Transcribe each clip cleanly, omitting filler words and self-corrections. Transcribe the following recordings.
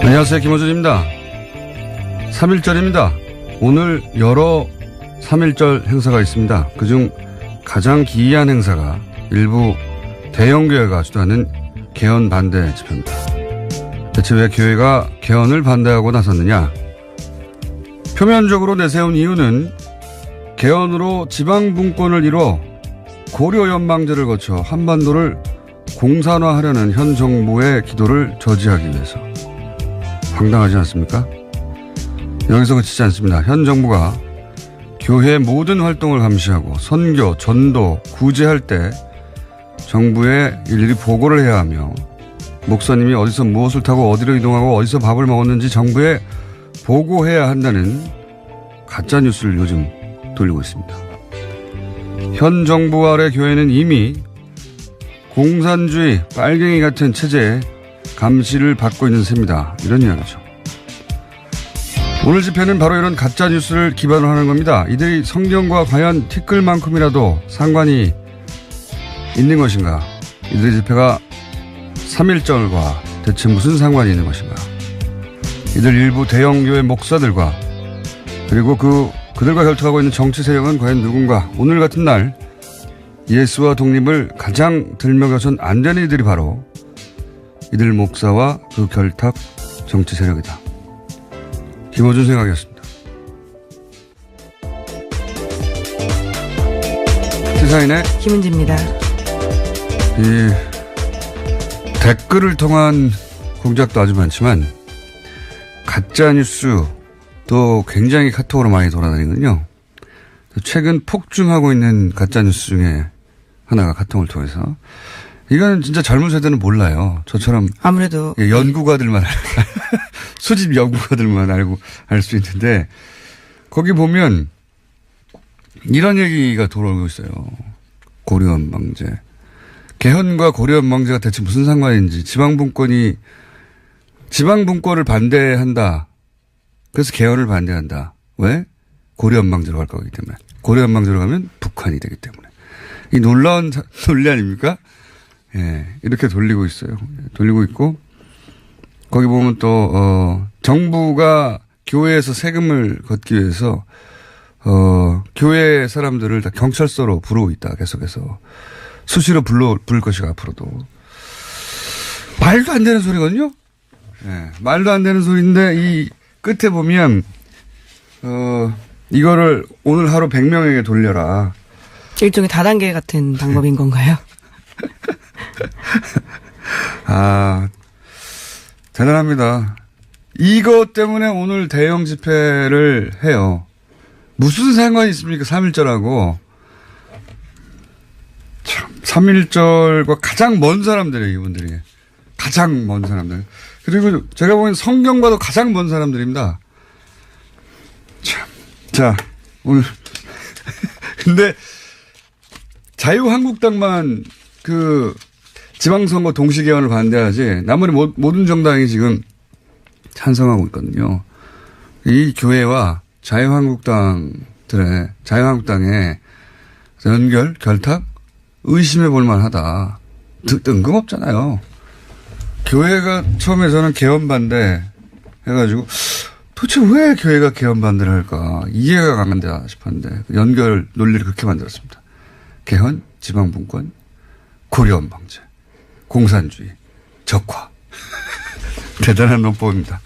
안녕하세요. 김호준입니다. 3.1절입니다. 오늘 여러 3.1절 행사가 있습니다. 그중 가장 기이한 행사가 일부 대형교회가 주도하는 개헌 반대 집회입니다. 대체 왜 교회가 개헌을 반대하고 나섰느냐? 표면적으로 내세운 이유는 개헌으로 지방분권을 이뤄 고려연방제를 거쳐 한반도를 공산화하려는 현 정부의 기도를 저지하기 위해서. 황당하지 않습니까? 여기서 그치지 않습니다. 현 정부가 교회의 모든 활동을 감시하고 선교, 전도, 구제할 때 정부에 일일이 보고를 해야 하며 목사님이 어디서 무엇을 타고 어디로 이동하고 어디서 밥을 먹었는지 정부에 보고해야 한다는 가짜뉴스를 요즘 돌리고 있습니다. 현 정부 아래 교회는 이미 공산주의 빨갱이 같은 체제에 감시를 받고 있는 셈이다. 이런 이야기죠. 오늘 집회는 바로 이런 가짜뉴스를 기반으로 하는 겁니다. 이들이 성경과 과연 티끌만큼이라도 상관이 있는 것인가? 이들의 집회가 3.1절과 대체 무슨 상관이 있는 것인가? 이들 일부 대형교회 목사들과 그리고 그들과 결탁하고 있는 정치 세력은 과연 누군가? 오늘 같은 날 예수와 독립을 가장 들먹여선 안 되는 이들이 바로 이들 목사와 그 결탁 정치 세력이다. 김호준 생각이었습니다. 시사인의 김은지입니다. 이 댓글을 통한 공작도 아주 많지만 가짜뉴스도 굉장히 카톡으로 많이 돌아다니거든요. 최근 폭증하고 있는 가짜뉴스 중에 하나가 카톡을 통해서. 이거는 진짜 젊은 세대는 몰라요. 저처럼. 아무래도. 연구가들만, 수집 연구가들만 알고, 알 수 있는데, 거기 보면, 이런 얘기가 돌아오고 있어요. 고려연방제. 개헌과 고려연방제가 대체 무슨 상관인지, 지방분권을 반대한다. 그래서 개헌을 반대한다. 왜? 고려연방제로 갈 거기 때문에. 고려연방제로 가면 북한이 되기 때문에. 이 놀라운 논리 아닙니까? 예, 이렇게 돌리고 있어요. 돌리고 있고, 거기 보면 또, 정부가 교회에서 세금을 걷기 위해서, 교회 사람들을 다 경찰서로 부르고 있다, 계속해서. 수시로 부를 것이고, 앞으로도. 말도 안 되는 소리거든요? 예, 말도 안 되는 소리인데, 이 끝에 보면, 이거를 오늘 하루 100명에게 돌려라. 일종의 다단계 같은 방법인 건가요? 아, 대단합니다. 이것 때문에 오늘 대형 집회를 해요. 무슨 상관이 있습니까? 3.1절하고. 참, 3.1절과 가장 먼 사람들이에요, 이분들이. 가장 먼 사람들. 그리고 제가 보기엔 성경과도 가장 먼 사람들입니다. 참. 자, 오늘. 근데 자유한국당만 지방선거 동시개헌을 반대하지 나머지 모든 정당이 지금 찬성하고 있거든요. 이 교회와 자유한국당의 연결, 결탁 의심해 볼 만하다. 뜬금없잖아요. 교회가 처음에 저는 개헌 반대 해가지고 도대체 왜 교회가 개헌 반대를 할까 이해가 안 간다 싶었는데 연결 논리를 그렇게 만들었습니다. 개헌, 지방분권, 고려연방제, 공산주의, 적화. 대단한 논법입니다.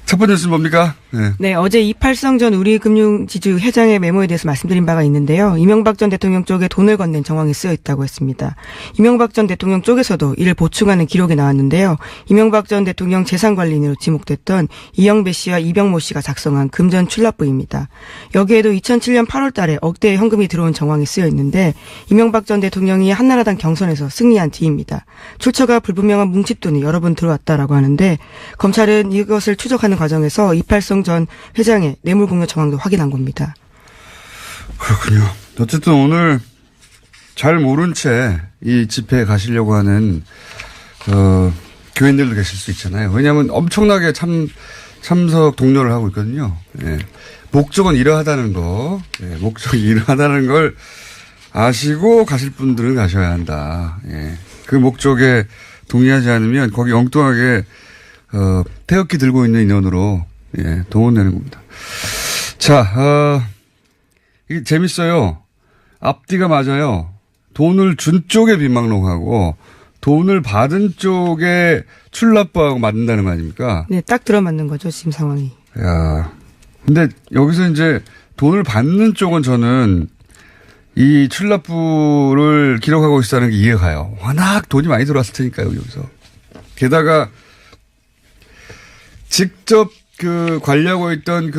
첫 번째 뉴스는 뭡니까? 네, 어제 이팔성 전 우리금융지주 회장의 메모에 대해서 말씀드린 바가 있는데요. 이명박 전 대통령 쪽에 돈을 건넨 정황이 쓰여 있다고 했습니다. 이명박 전 대통령 쪽에서도 이를 보충하는 기록이 나왔는데요. 이명박 전 대통령 재산관리인으로 지목됐던 이영배 씨와 이병모 씨가 작성한 금전 출납부입니다. 여기에도 2007년 8월 달에 억대의 현금이 들어온 정황이 쓰여 있는데 이명박 전 대통령이 한나라당 경선에서 승리한 뒤입니다. 출처가 불분명한 뭉칫돈이 여러 번 들어왔다라고 하는데 검찰은 이것을 추적하는 과정에서 이팔성 전 회장의 뇌물공여 정황도 확인한 겁니다. 그렇군요. 어쨌든 오늘 잘 모른 채 이 집회에 가시려고 하는 교인들도 계실 수 있잖아요. 왜냐하면 엄청나게 참석 독려를 하고 있거든요. 예. 목적은 이러하다는 거, 목적이 이러하다는 걸 아시고 가실 분들은 가셔야 한다. 예. 그 목적에 동의하지 않으면 거기 엉뚱하게 태극기 들고 있는 인원으로, 예, 동원되는 겁니다. 자, 이게 재밌어요. 앞뒤가 맞아요. 돈을 준 쪽에 비망록하고 돈을 받은 쪽에 출납부하고 맞는다는 거 아닙니까? 네, 딱 들어맞는 거죠, 지금 상황이. 야, 근데 여기서 이제 돈을 받는 쪽은 저는 이 출납부를 기록하고 있다는 게 이해가 가요. 워낙 돈이 많이 들어왔을 테니까요, 여기서. 게다가 직접 관리하고 있던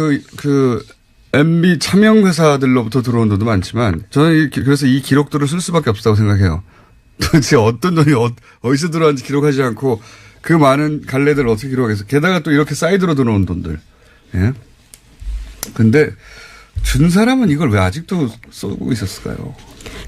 MB 차명 회사들로부터 들어온 돈도 많지만 저는 그래서 이 기록들을 쓸 수밖에 없다고 생각해요. 도대체 어떤 돈이 어디서 들어왔는지 기록하지 않고 그 많은 갈래들을 어떻게 기록하겠어. 게다가 또 이렇게 사이드로 들어온 돈들. 예. 근데 준 사람은 이걸 왜 아직도 쏘고 있었을까요?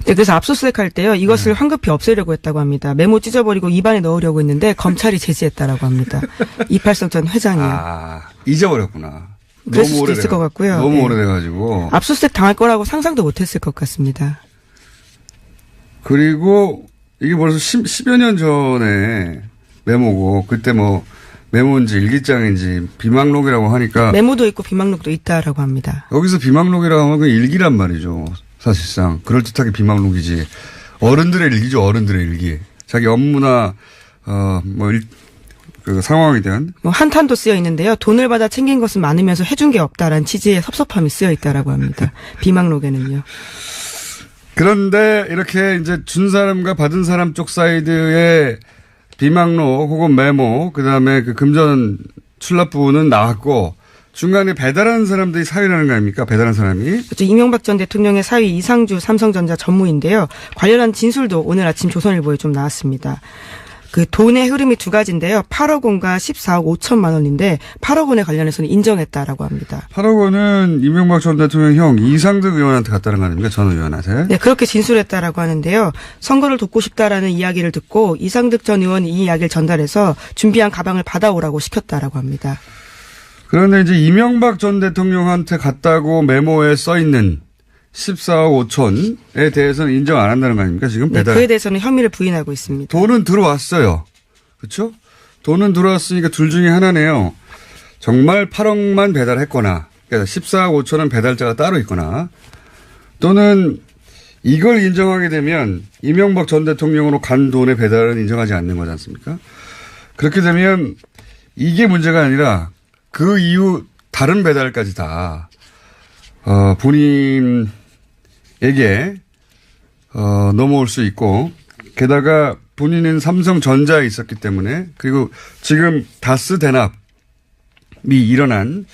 네, 그래서 압수수색 할 때요, 이것을 황급히 없애려고 했다고 합니다. 메모 찢어버리고 입안에 넣으려고 했는데 검찰이 제지했다라고 합니다. 이팔성 전 회장이요. 아, 잊어버렸구나. 그럴 수도 있을 것 같고요. 너무 네. 오래돼가지고. 압수수색 당할 거라고 상상도 못했을 것 같습니다. 그리고 이게 벌써 10여 년 전에 메모고 그때 뭐 메모인지 일기장인지 비망록이라고 하니까 메모도 있고 비망록도 있다라고 합니다. 여기서 비망록이라고 하면 그 일기란 말이죠. 사실상 그럴듯하게 비망록이지. 어른들의 일기죠. 어른들의 일기. 자기 업무나 그 상황에 대한 뭐 한탄도 쓰여 있는데요. 돈을 받아 챙긴 것은 많으면서 해준 게 없다라는 취지의 섭섭함이 쓰여 있다라고 합니다. 비망록에는요. 그런데 이렇게 이제 준 사람과 받은 사람 쪽 사이드의 비망록 혹은 메모, 그 다음에 그 금전 출납 부분은 나왔고, 중간에 배달하는 사람들이 사유라는 거 아닙니까? 배달하는 사람이. 그렇죠. 이명박 전 대통령의 사위 이상주 삼성전자 전무인데요. 관련한 진술도 오늘 아침 조선일보에 좀 나왔습니다. 그 돈의 흐름이 두 가지인데요. 8억 원과 14억 5천만 원인데 8억 원에 관련해서는 인정했다라고 합니다. 8억 원은 이명박 전 대통령 형 이상득 의원한테 갔다는 거 아닙니까? 전 의원한테. 네, 그렇게 진술했다라고 하는데요. 선거를 돕고 싶다라는 이야기를 듣고 이상득 전 의원이 이 이야기를 전달해서 준비한 가방을 받아오라고 시켰다라고 합니다. 그런데 이제 이명박 전 대통령한테 갔다고 메모에 써 있는 14억 5천에 대해서는 인정 안 한다는 거 아닙니까? 지금 배달. 네, 그에 대해서는 혐의를 부인하고 있습니다. 돈은 들어왔어요. 그렇죠? 돈은 들어왔으니까 둘 중에 하나네요. 정말 8억만 배달했거나, 그러니까 14억 5천은 배달자가 따로 있거나, 또는 이걸 인정하게 되면 이명박 전 대통령으로 간 돈의 배달은 인정하지 않는 거지 않습니까? 그렇게 되면 이게 문제가 아니라 그 이후 다른 배달까지 다 본인에게 넘어올 수 있고, 게다가 본인은 삼성전자에 있었기 때문에, 그리고 지금 다스 대납이 일어난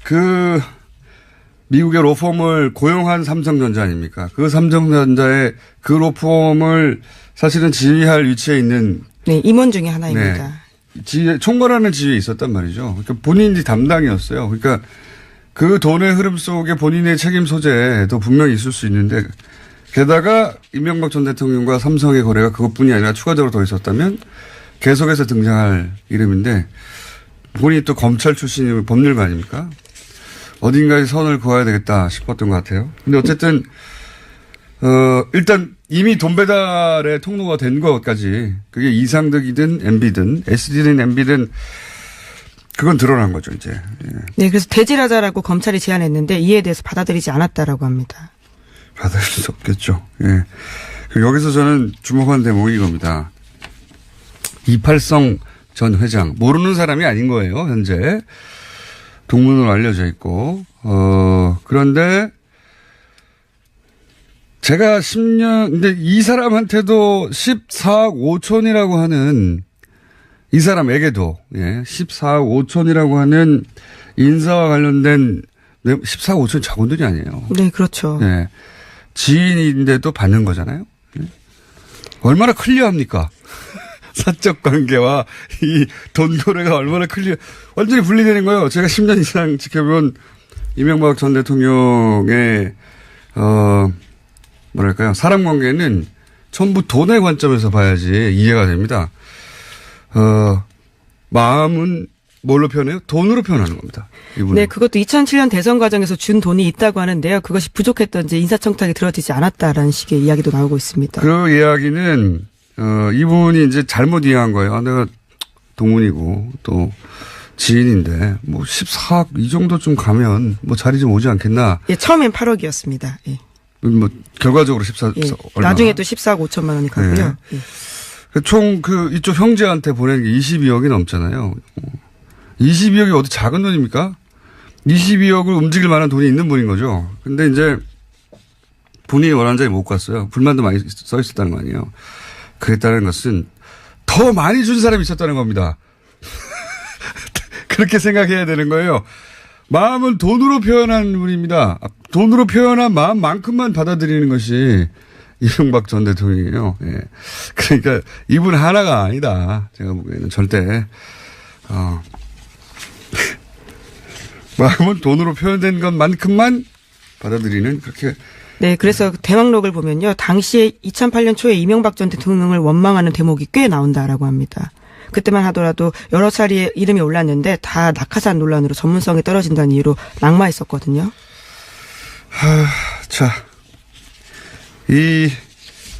그 미국의 로펌을 고용한 삼성전자 아닙니까? 그 삼성전자의 그 로펌을 사실은 지휘할 위치에 있는. 네, 임원 중에 하나입니다. 네, 총괄하는 지위에 있었단 말이죠. 그러니까 본인이 담당이었어요. 그러니까 그 돈의 흐름 속에 본인의 책임 소재도 분명히 있을 수 있는데, 게다가 이명박 전 대통령과 삼성의 거래가 그것뿐이 아니라 추가적으로 더 있었다면 계속해서 등장할 이름인데, 본인이 또 검찰 출신이 법률가 아닙니까? 어딘가에 선을 그어야 되겠다 싶었던 것 같아요. 근데 어쨌든 일단 이미 돈 배달의 통로가 된 것까지, 그게 이상득이든 MB든 SD든 MB든 그건 드러난 거죠, 이제. 예. 네, 그래서 대질하자라고 검찰이 제안했는데 이에 대해서 받아들이지 않았다라고 합니다. 받아들일 수 없겠죠. 예. 여기서 저는 주목한 대목이 이겁니다. 이팔성 전 회장, 모르는 사람이 아닌 거예요, 현재. 동문으로 알려져 있고, 그런데 제가 10년, 근데 이 사람한테도 14억 5천이라고 하는, 이 사람에게도, 예, 14억 5천이라고 하는 인사와 관련된 14억 5천 작은 돈이 아니에요. 네, 그렇죠. 예. 지인인데도 받는 거잖아요. 예? 얼마나 클리어합니까? 사적 관계와 이 돈 거래가 얼마나 완전히 분리되는 거예요. 제가 10년 이상 지켜본 이명박 전 대통령의, 뭐랄까요. 사람 관계는 전부 돈의 관점에서 봐야지 이해가 됩니다. 마음은 뭘로 표현해요? 돈으로 표현하는 겁니다. 이분은. 네, 그것도 2007년 대선 과정에서 준 돈이 있다고 하는데요. 그것이 부족했던지 인사청탁이 들어지지 않았다라는 식의 이야기도 나오고 있습니다. 그 이야기는 이분이 이제 잘못 이해한 거예요. 내가 동문이고 또 지인인데 뭐 14억 이 정도 좀 가면 뭐 자리 좀 오지 않겠나. 예, 처음엔 8억이었습니다. 예. 뭐 결과적으로 14억 예. 얼마. 나중에 또 14억 5천만 원이 가고요. 네. 예. 총 이쪽 형제한테 보낸 게 22억이 넘잖아요. 22억이 어디 작은 돈입니까? 22억을 움직일 만한 돈이 있는 분인 거죠. 근데 이제 본인이 원하는 자리 못 갔어요. 불만도 많이 써 있었다는 거 아니에요. 그랬다는 것은 더 많이 준 사람이 있었다는 겁니다. 그렇게 생각해야 되는 거예요. 마음은 돈으로 표현한 분입니다. 돈으로 표현한 마음만큼만 받아들이는 것이 이명박 전 대통령이에요. 예. 그러니까 이분 하나가 아니다. 제가 보기에는 절대. 마음은 돈으로 표현된 것만큼만 받아들이는 그렇게. 네, 그래서 대왕록을 보면요. 당시에 2008년 초에 이명박 전 대통령을 원망하는 대목이 꽤 나온다라고 합니다. 그때만 하더라도 여러 차례 이름이 올랐는데 다 낙하산 논란으로 전문성이 떨어진다는 이유로 낙마했었거든요. 자,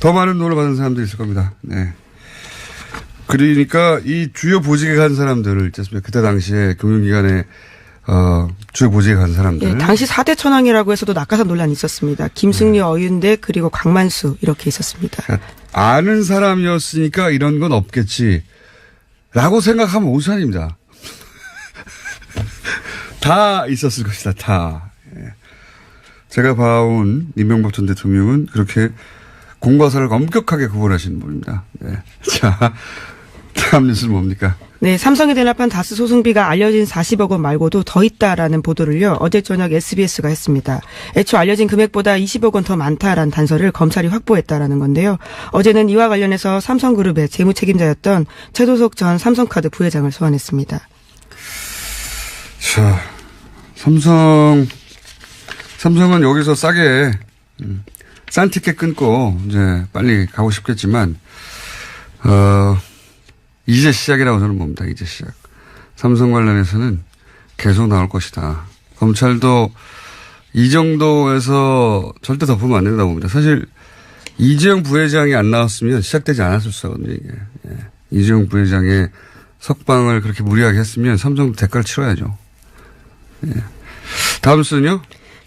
더 많은 돈을 받은 사람들이 있을 겁니다. 네. 그러니까 이 주요 보직에 간 사람들을 있잖습니까? 그때 당시에 금융기관에 주요 보직에 간 사람들. 네, 당시 4대 천왕이라고 해서도 낙하산 논란이 있었습니다. 김승리, 어윤대 그리고 강만수 이렇게 있었습니다. 그러니까 아는 사람이었으니까 이런 건 없겠지. 라고 생각하면 오산입니다. 다 있었을 것이다. 다. 예. 제가 봐온 이명박 전 대통령은 그렇게 공과 사를 엄격하게 구분하시는 분입니다. 네. 자, 다음 뉴스는 뭡니까? 네, 삼성이 대납한 다스 소송비가 알려진 40억 원 말고도 더 있다라는 보도를요. 어제 저녁 SBS가 했습니다. 애초 알려진 금액보다 20억 원 더 많다라는 단서를 검찰이 확보했다라는 건데요. 어제는 이와 관련해서 삼성그룹의 재무 책임자였던 최도석 전 삼성카드 부회장을 소환했습니다. 자, 삼성은 여기서 싸게 싼 티켓 끊고 이제 빨리 가고 싶겠지만 이제 시작이라고 저는 봅니다. 이제 시작. 삼성 관련해서는 계속 나올 것이다. 검찰도 이 정도에서 절대 덮으면 안 된다고 봅니다. 사실 이재용 부회장이 안 나왔으면 시작되지 않았을 수 있거든요. 이게. 예. 이재용 부회장의 석방을 그렇게 무리하게 했으면 삼성도 대가를 치러야죠. 예. 다음 수는요?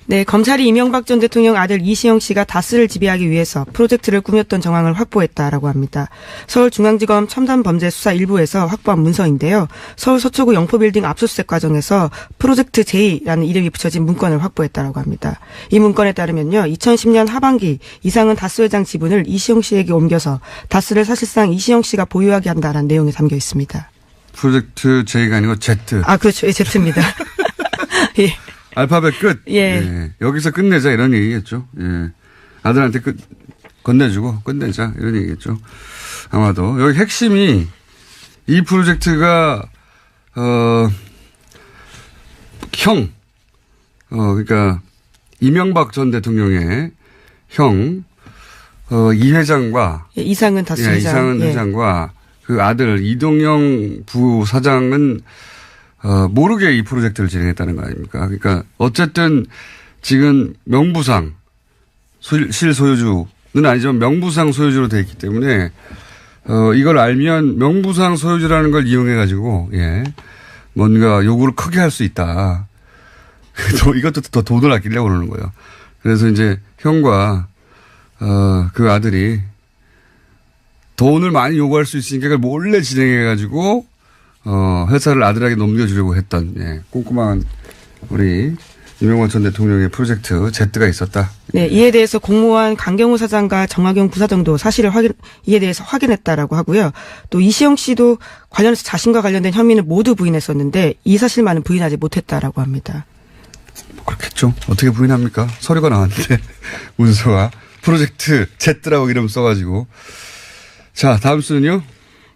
네, 검찰이 이명박 전 대통령 아들 이시영 씨가 다스를 지배하기 위해서 프로젝트를 꾸몄던 정황을 확보했다라고 합니다. 서울중앙지검 첨단범죄수사 1부에서 확보한 문서인데요. 서울 서초구 영포빌딩 압수수색 과정에서 프로젝트 J라는 이름이 붙여진 문건을 확보했다라고 합니다. 이 문건에 따르면요. 2010년 하반기 이상은 다스 회장 지분을 이시영 씨에게 옮겨서 다스를 사실상 이시영 씨가 보유하게 한다라는 내용이 담겨 있습니다. 프로젝트 J가 아니고 Z. 아, 그렇죠. 예, Z입니다. 예. 알파벳 끝. 예. 예. 여기서 끝내자 이런 얘기겠죠. 예. 아들한테 건네주고 끝내자 이런 얘기겠죠. 아마도 여기 핵심이 이 프로젝트가 그러니까 이명박 전 대통령의 형 이 회장과 예, 이상은 다스 회장. 이상은 회장과 그 아들 이동영 부사장은 모르게 이 프로젝트를 진행했다는 거 아닙니까? 그러니까 어쨌든 지금 명부상 실소유주는 아니지만 명부상 소유주로 되어 있기 때문에 이걸 알면 명부상 소유주라는 걸 이용해 가지고 예 뭔가 요구를 크게 할 수 있다. 이것도 더 돈을 아끼려고 그러는 거예요. 그래서 이제 형과 그 아들이 돈을 많이 요구할 수 있으니까 그걸 몰래 진행해 가지고 회사를 아들에게 넘겨주려고 했던, 예, 꼼꼼한 우리 이명박 전 대통령의 프로젝트 Z가 있었다. 네, 이에 대해서 공모한 강경호 사장과 정학용 부사장도 사실을 이에 대해서 확인했다라고 하고요. 또 이시영 씨도 관련해서 자신과 관련된 혐의는 모두 부인했었는데 이 사실만은 부인하지 못했다라고 합니다. 그렇겠죠. 어떻게 부인합니까? 서류가 나왔는데 문서가 프로젝트 Z라고 이름 써가지고. 자, 다음 수는요.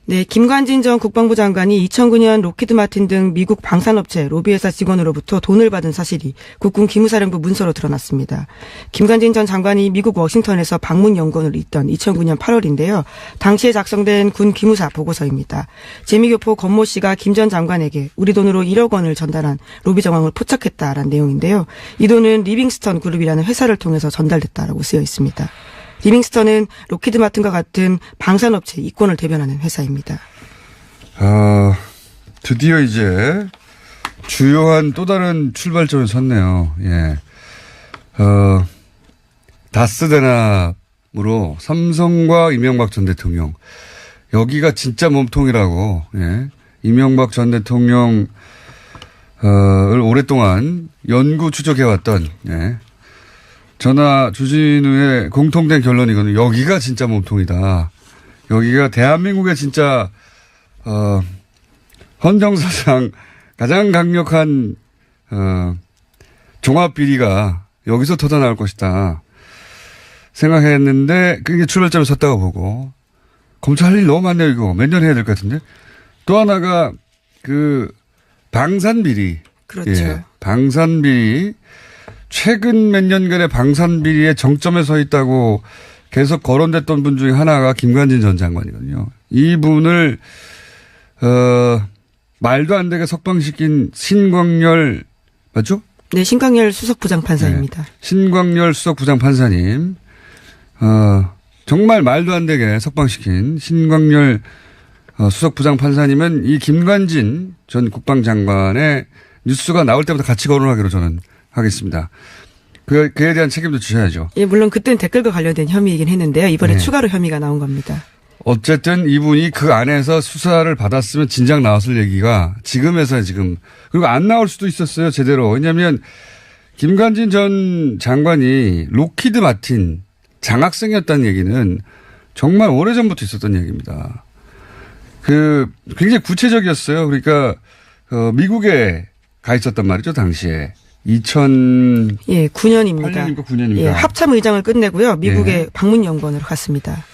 네, 김관진 전 국방부 장관이 2009년 로키드 마틴 등 미국 방산업체 로비회사 직원으로부터 돈을 받은 사실이 국군 기무사령부 문서로 드러났습니다. 김관진 전 장관이 미국 워싱턴에서 방문 연구원을 잇던 2009년 8월인데요. 당시에 작성된 군 기무사 보고서입니다. 재미교포 권모 씨가 김 전 장관에게 우리 돈으로 1억 원을 전달한 로비 정황을 포착했다라는 내용인데요. 이 돈은 리빙스턴 그룹이라는 회사를 통해서 전달됐다라고 쓰여 있습니다. 리빙스턴은 로키드 마틴과 같은 방산업체 이권을 대변하는 회사입니다. 드디어 이제 주요한 또 다른 출발점에 섰네요. 예. 다스 대납으로 삼성과 이명박 전 대통령. 여기가 진짜 몸통이라고, 예. 이명박 전 대통령, 을 오랫동안 연구 추적해왔던, 예. 저나 주진우의 공통된 결론이거든요. 여기가 진짜 몸통이다. 여기가 대한민국의 진짜, 헌정사상 가장 강력한, 종합비리가 여기서 터져나올 것이다. 생각했는데, 그게 출발점에 섰다고 보고, 검찰 할 일 너무 많네요, 이거. 몇 년 해야 될 것 같은데. 또 하나가, 방산비리. 그렇죠. 예, 방산비리. 최근 몇 년간의 방산비리의 정점에 서 있다고 계속 거론됐던 분 중에 하나가 김관진 전 장관이거든요. 이분을, 말도 안 되게 석방시킨 신광열, 맞죠? 네, 신광열 수석 부장판사입니다. 네, 신광열 수석 부장판사님. 정말 말도 안 되게 석방시킨 신광열 수석 부장판사님은 이 김관진 전 국방장관의 뉴스가 나올 때부터 같이 거론하기로 저는 하겠습니다. 그에 대한 책임도 지셔야죠. 예, 물론 그때는 댓글과 관련된 혐의이긴 했는데요. 이번에 네. 추가로 혐의가 나온 겁니다. 어쨌든 이분이 그 안에서 수사를 받았으면 진작 나왔을 얘기가 지금에서 지금, 그리고 안 나올 수도 있었어요, 제대로. 왜냐하면 김관진 전 장관이 로키드 마틴 장학생이었다는 얘기는 정말 오래전부터 있었던 얘기입니다. 굉장히 구체적이었어요. 그러니까, 미국에 가 있었단 말이죠, 당시에. 예, 9년입니다. 8년입니까, 9년입니까? 예, 합참 의장을 끝내고요. 미국의 예. 방문연구원으로 갔습니다.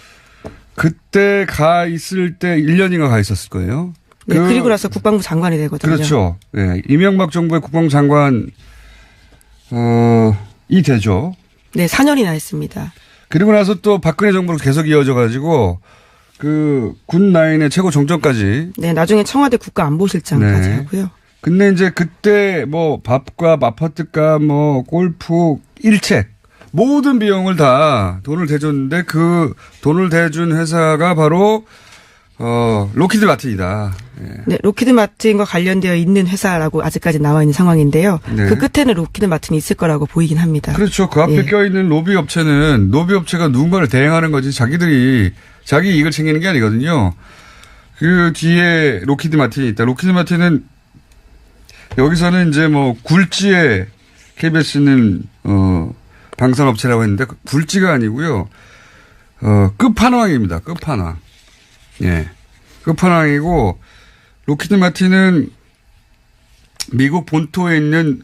그때 가 있을 때 1년인가 가 있었을 거예요. 네, 그리고 나서 국방부 장관이 되거든요. 그렇죠. 예, 이명박 정부의 국방부 장관, 이 되죠. 네, 4년이나 했습니다. 그리고 나서 또 박근혜 정부로 계속 이어져 가지고 군 라인의 최고 정점까지. 네, 나중에 청와대 국가안보실장까지 네. 하고요. 근데 이제 그때 뭐 밥값, 아파트값, 뭐 골프, 일책 모든 비용을 다 돈을 대줬는데 그 돈을 대준 회사가 바로 로키드 마틴이다. 예. 네, 로키드 마틴과 관련되어 있는 회사라고 아직까지 나와 있는 상황인데요. 네. 그 끝에는 로키드 마틴이 있을 거라고 보이긴 합니다. 그렇죠. 그 앞에 예. 껴있는 로비 업체는 로비 업체가 누군가를 대행하는 거지 자기들이 자기 이익을 챙기는 게 아니거든요. 그 뒤에 로키드 마틴이 있다. 로키드 마틴은 여기서는 이제 뭐 굴지에 KBS는 방산업체라고 했는데 굴지가 아니고요. 끝판왕입니다. 끝판왕. 예. 끝판왕이고 로키드 마틴은 미국 본토에 있는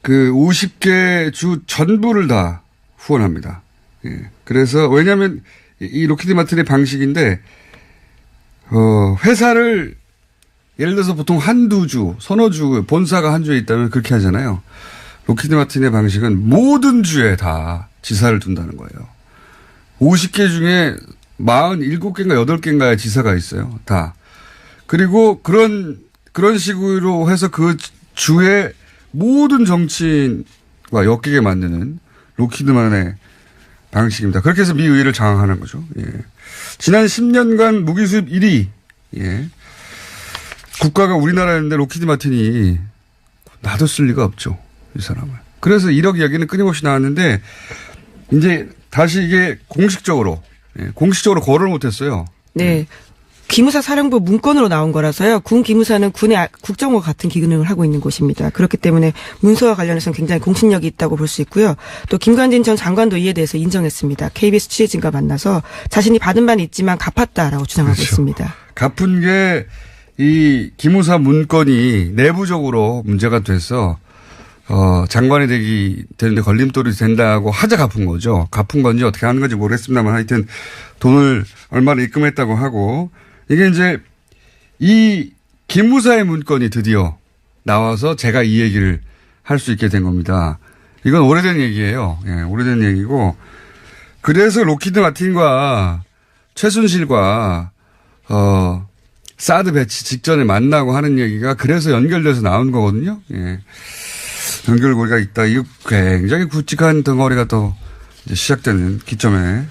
그 50개 주 전부를 다 후원합니다. 예. 그래서 왜냐하면 이 로키드 마틴의 방식인데 회사를 예를 들어서 보통 한두 주, 서너 주, 본사가 한 주에 있다면 그렇게 하잖아요. 로키드 마틴의 방식은 모든 주에 다 지사를 둔다는 거예요. 50개 중에 47개인가 8개인가의 지사가 있어요. 다. 그리고 그런 식으로 해서 그 주의 모든 정치인과 엮이게 만드는 로키드만의 방식입니다. 그렇게 해서 미 의회를 장악하는 거죠. 예. 지난 10년간 무기 수입 1위. 예. 국가가 우리나라였는데 로키드 마틴이 놔뒀을 리가 없죠. 이 사람을. 그래서 1억 이야기는 끊임없이 나왔는데 이제 다시 이게 공식적으로 거론을 못했어요. 네. 기무사 사령부 문건으로 나온 거라서요. 군 기무사는 군의 국정과 같은 기능을 하고 있는 곳입니다. 그렇기 때문에 문서와 관련해서는 굉장히 공신력이 있다고 볼 수 있고요. 또 김관진 전 장관도 이에 대해서 인정했습니다. KBS 취재진과 만나서 자신이 받은 바는 있지만 갚았다라고 주장하고 그렇죠. 있습니다. 갚은 게 이 기무사 문건이 내부적으로 문제가 돼서 장관이 되는데 걸림돌이 된다고 하자 갚은 거죠. 갚은 건지 어떻게 하는 건지 모르겠습니다만 하여튼 돈을 얼마나 입금했다고 하고 이게 이제 이 기무사의 문건이 드디어 나와서 제가 이 얘기를 할 수 있게 된 겁니다. 이건 오래된 얘기예요. 예, 오래된 얘기고 그래서 로키드 마틴과 최순실과 사드 배치 직전에 만나고 하는 얘기가 그래서 연결돼서 나온 거거든요. 예. 연결고리가 있다. 이거 굉장히 굵직한 덩어리가 또 이제 시작되는 기점에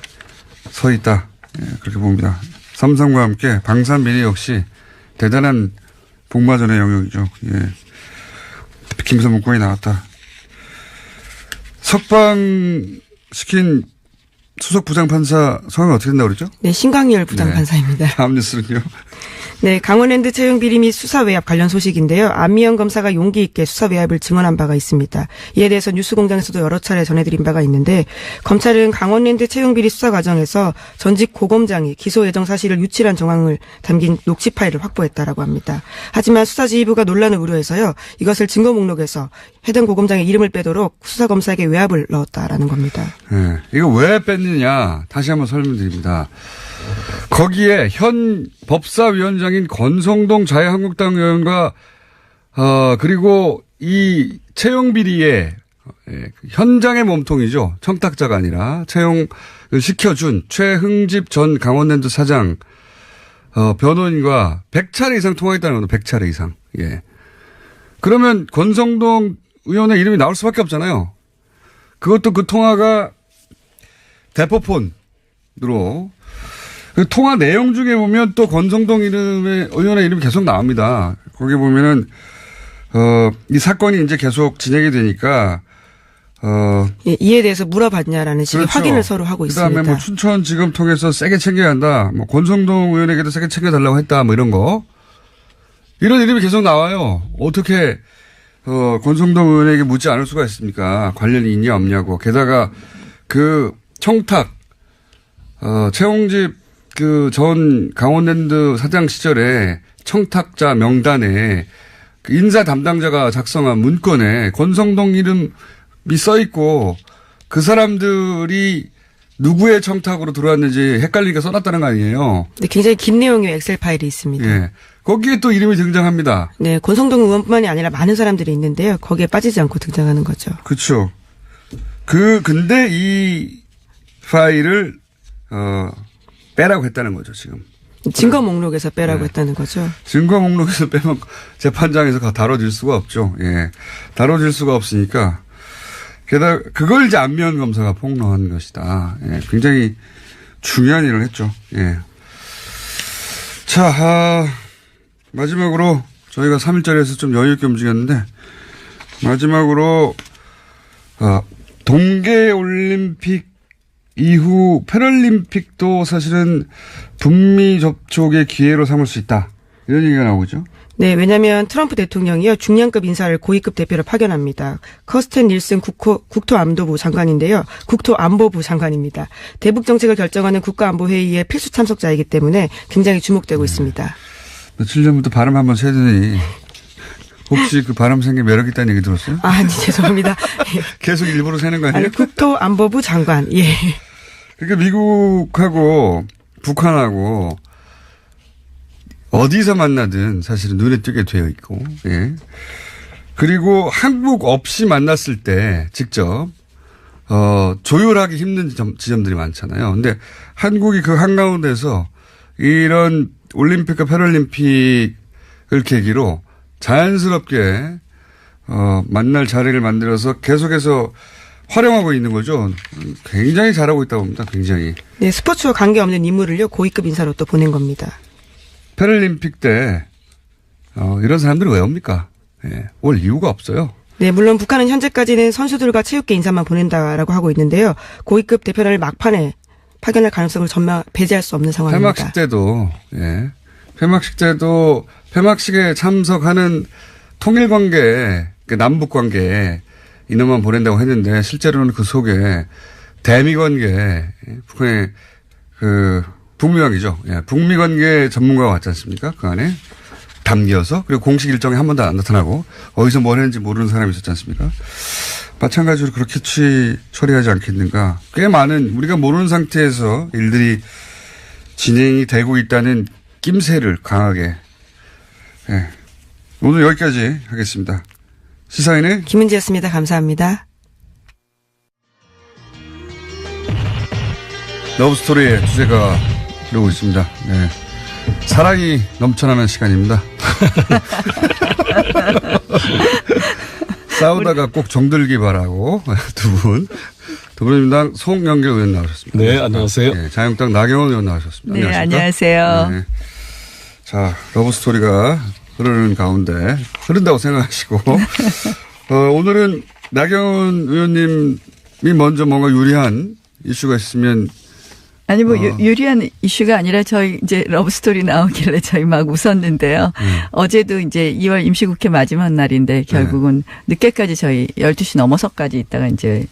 서 있다. 예, 그렇게 봅니다. 삼성과 함께 방산비리 역시 대단한 복마전의 영역이죠. 예. 김서 문건이 나왔다. 석방시킨 수석 부장판사 성함이 어떻게 된다고 그러죠? 네, 신광열 부장판사입니다. 다음 뉴스는요? 네, 강원랜드 채용 비리 및 수사 외압 관련 소식인데요. 안미영 검사가 용기 있게 수사 외압을 증언한 바가 있습니다. 이에 대해서 뉴스공장에서도 여러 차례 전해드린 바가 있는데 검찰은 강원랜드 채용 비리 수사 과정에서 전직 고검장이 기소 예정 사실을 유출한 정황을 담긴 녹취 파일을 확보했다라고 합니다. 하지만 수사지휘부가 논란을 우려해서요. 이것을 증거 목록에서 해당 고검장의 이름을 빼도록 수사검사에게 외압을 넣었다라는 겁니다. 네, 이거 왜 뺐느냐 다시 한번 설명드립니다. 거기에 현 법사위원장인 권성동 자유한국당 의원과 그리고 이 채용 비리의 현장의 몸통이죠. 청탁자가 아니라 채용을 시켜준 최흥집 전 강원랜드 사장 변호인과 100차례 이상 통화했다는 겁니다. 100차례 이상. 예. 그러면 권성동 의원의 이름이 나올 수밖에 없잖아요. 그것도 그 통화가 대포폰으로 그 통화 내용 중에 보면 또 권성동 의원의 이름이 계속 나옵니다. 거기 보면은, 이 사건이 이제 계속 진행이 되니까, 예, 이에 대해서 물어봤냐라는 식의 그렇죠. 확인을 서로 하고 있습니다. 그다음에 뭐 춘천지검 통해서 세게 챙겨야 한다. 뭐 권성동 의원에게도 세게 챙겨달라고 했다. 뭐 이런 거. 이런 이름이 계속 나와요. 어떻게, 권성동 의원에게 묻지 않을 수가 있습니까? 관련이 있냐 없냐고. 게다가 그 청탁, 최홍집 그 전 강원랜드 사장 시절에 청탁자 명단에 그 인사 담당자가 작성한 문건에 권성동 이름이 써 있고 그 사람들이 누구의 청탁으로 들어왔는지 헷갈리니까 써놨다는 거 아니에요. 네, 굉장히 긴 내용의 엑셀 파일이 있습니다. 예. 거기에 또 이름이 등장합니다. 네, 권성동 의원뿐만이 아니라 많은 사람들이 있는데요. 거기에 빠지지 않고 등장하는 거죠. 그렇죠. 근데 이 파일을 빼라고 했다는 거죠, 지금. 증거 목록에서 빼라고 네. 했다는 거죠. 증거 목록에서 빼면 재판장에서 다뤄질 수가 없죠. 예. 다뤄질 수가 없으니까. 게다가 그걸 이제 안미연 검사가 폭로한 것이다. 예. 굉장히 중요한 일을 했죠. 예. 자, 마지막으로 저희가 3일짜리에서 좀 여유 있게 움직였는데 마지막으로 동계올림픽 이후 패럴림픽도 사실은 북미 접촉의 기회로 삼을 수 있다. 이런 얘기가 나오죠. 네, 왜냐하면 트럼프 대통령이요 중량급 인사를 고위급 대표로 파견합니다. 커스텐 닐슨 국토안보부 장관인데요. 국토안보부 장관입니다. 대북 정책을 결정하는 국가안보회의의 필수 참석자이기 때문에 굉장히 주목되고 있습니다. 며칠 전부터 발음 한번 세더니 혹시 그 발음 생긴 매력 있다는 얘기 들었어요? 아니 죄송합니다. 계속 일부러 세는 거 아니에요? 아니, 국토안보부 장관. 예. 그러니까 미국하고 북한하고 어디서 만나든 사실은 눈에 띄게 되어 있고, 예. 그리고 한국 없이 만났을 때 직접, 조율하기 힘든 지점들이 많잖아요. 근데 한국이 그 한가운데서 이런 올림픽과 패럴림픽을 계기로 자연스럽게, 만날 자리를 만들어서 계속해서 활용하고 있는 거죠. 굉장히 잘하고 있다고 봅니다. 굉장히. 네, 스포츠와 관계없는 인물을요, 고위급 인사로 또 보낸 겁니다. 패럴림픽 때 이런 사람들이 왜 옵니까? 예, 올 이유가 없어요. 네, 물론 북한은 현재까지는 선수들과 체육계 인사만 보낸다라고 하고 있는데요. 고위급 대표단을 막판에 파견할 가능성을 배제할 수 없는 상황입니다. 폐막식 때도 폐막식 때도 폐막식에 참석하는 통일관계, 남북관계 인원만 보낸다고 했는데 실제로는 그 속에 대미관계, 북한의 북미관계죠. 예, 북미관계 전문가가 왔지 않습니까? 그 안에 담겨서 그리고 공식 일정에 한 번도 안 나타나고 어디서 뭘 했는지 모르는 사람이 있었지 않습니까? 마찬가지로 그렇게 처리하지 않겠는가. 꽤 많은 우리가 모르는 상태에서 일들이 진행이 되고 있다는 낌새를 강하게. 예. 오늘 여기까지 하겠습니다. 시사인의 김은지였습니다. 감사합니다. 러브스토리의 주제가 이러고 있습니다. 네. 사랑이 넘쳐나는 시간입니다. 싸우다가 꼭 정들기 바라고 두 분. 더불어민주당 송영길 의원 나오셨습니다. 네, 안녕하세요. 네, 자유한국당 나경원 의원 나오셨습니다. 네, 안녕하십니까? 안녕하세요. 네. 자, 러브스토리가 흐르는 가운데 흐른다고 생각하시고 오늘은 나경원 의원님이 먼저 뭔가 유리한 이슈가 있으면 아니 뭐 유리한 이슈가 아니라 저희 이제 러브스토리 나오길래 저희 막 웃었는데요. 어제도 이제 2월 임시국회 마지막 날인데 결국은 늦게까지 저희 12시 넘어서까지 있다가 이제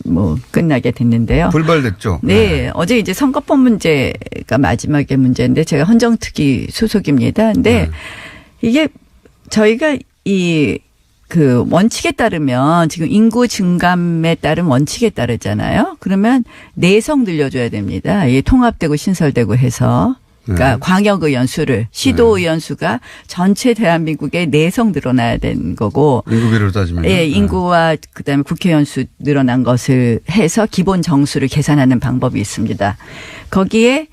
뭐 끝나게 됐는데요. 불발됐죠. 네. 어제 이제 선거법 문제가 마지막의 문제인데 제가 헌정특위 소속입니다. 근데 이게 저희가 그 원칙에 따르면 지금 인구 증감에 따른 원칙에 따르잖아요. 그러면 내석 늘려줘야 됩니다. 이게 통합되고 신설되고 해서. 그러니까 광역의원 수를 시도의원 수가 전체 대한민국의 내석 늘어나야 되는 거고. 인구비로 따지면. 예, 인구와 그다음에 국회의원 수 늘어난 것을 해서 기본 정수를 계산하는 방법이 있습니다. 거기에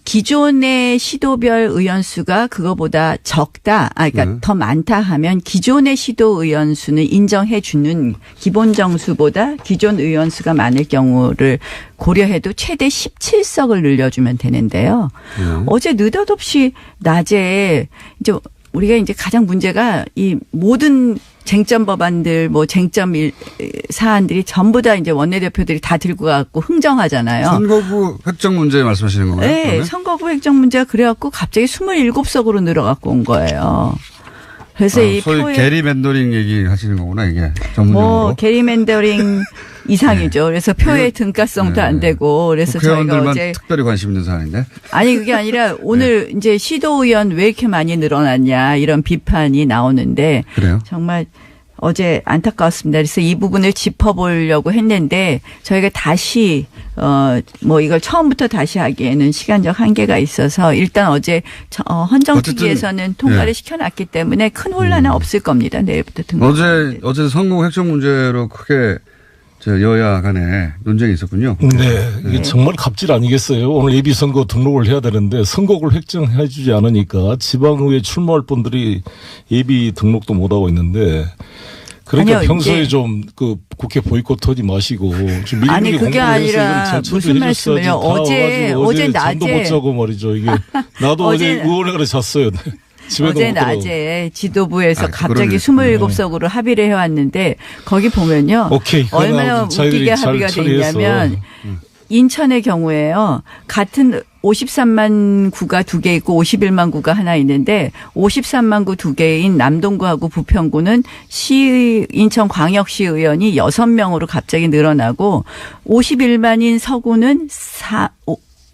기존의 시도별 의원 수가 그거보다 적다, 그러니까 더 많다 하면 기존의 시도 의원 수는 인정해 주는 기본 정수보다 기존 의원 수가 많을 경우를 고려해도 최대 17석을 늘려주면 되는데요. 어제 느닷없이 낮에 이제 우리가 이제 가장 문제가 이 모든 쟁점 법안들 뭐 쟁점 사안들이 전부 다 이제 원내대표들이 다 들고 가고 흥정하잖아요. 선거구 획정 문제 말씀하시는 건가요? 네. 그러면? 선거구 획정 문제가 그래갖고 갑자기 27석으로 늘어갖고 온 거예요. 그래서 이 소위 표에 게리맨더링 얘기 하시는 거구나 이게 전문용어로. 뭐 게리맨더링 이상이죠. 그래서 표의 등가성도 안 되고 그래서 저희가 국회의원들만 어제 특별히 관심 있는 사안인데. 아니 그게 아니라 오늘 이제 시도의원 왜 이렇게 많이 늘어났냐 이런 비판이 나오는데 그래요? 정말 어제 안타까웠습니다. 그래서 이 부분을 짚어보려고 했는데 저희가 다시 뭐 이걸 처음부터 다시 하기에는 시간적 한계가 있어서 일단 어제 헌정특위에서는 통과를 시켜놨기 때문에 큰 혼란은 없을 겁니다. 내일부터 등록. 어제 선거구 획정 문제로 크게 여야 간에 논쟁이 있었군요. 네. 이게 정말 갑질 아니겠어요. 오늘 예비선거 등록을 해야 되는데 선거구를 획정해 주지 않으니까 지방의회 출마할 분들이 예비 등록도 못하고 있는데 그러니까 아니요, 평소에 좀 그 국회 보이콧하지 마시고 좀 미리미리 아니 그게 아니라 무슨 말씀을요. 어제 잠도 못 낮에 자고 말이죠. 이게 나도 어제 의원회관에 잤어요. 집에도 어제 못 들어가고. 낮에 지도부에서 그러네. 갑자기 27석으로 합의를 해왔는데 거기 보면요. 오케이. 얼마나 웃기게 합의가 돼 있냐면 인천의 경우에요. 같은 53만 구가 2개 있고 51만 구가 하나 있는데 53만 구 2개인 남동구하고 부평구는 인천광역시 의원이 6명으로 갑자기 늘어나고 51만인 서구는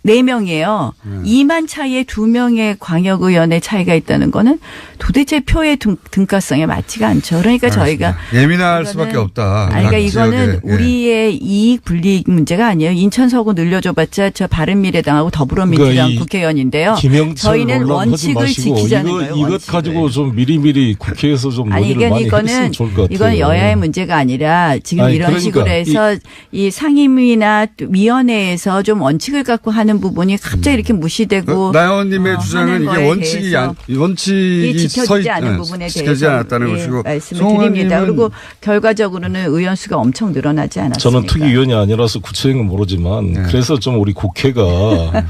4명이에요. 2만 차이에 2명의 광역의원의 차이가 있다는 거는 도대체 표의 등가성에 맞지가 않죠. 그러니까 저희가 예민할 수밖에 없다. 그러니까 이거는 지역에. 우리의 이익 불이익 문제가 아니에요. 인천 서구 늘려줘봤자 저 바른미래당하고 더불어민주당 그러니까 국회의원인데요. 김영철 저희는 논란 하지 원칙을 마시고 지키자는 거예요. 이것 원칙을. 가지고 좀 미리미리 국회에서 좀 아니 논의를 많이 이거는 했으면 좋을 것 같아요. 이건 여야의 문제가 아니라 지금 아니, 이런 그러니까 식으로 해서 이 상임위나 위원회에서 좀 원칙을 갖고 하는 부분이 갑자기 이렇게 무시되고 나영원님의 주장은 하는 이게 거에 원칙이 대해서 원칙이 지켜지지 않은 부분에 지켜지지 대해서 않았다는 것이고 말씀을 송원님은 드립니다. 그리고 결과적으로는 의원 수가 엄청 늘어나지 않았습니까? 저는 특위위원이 아니라서 구체적인 건 모르지만 그래서 좀 우리 국회가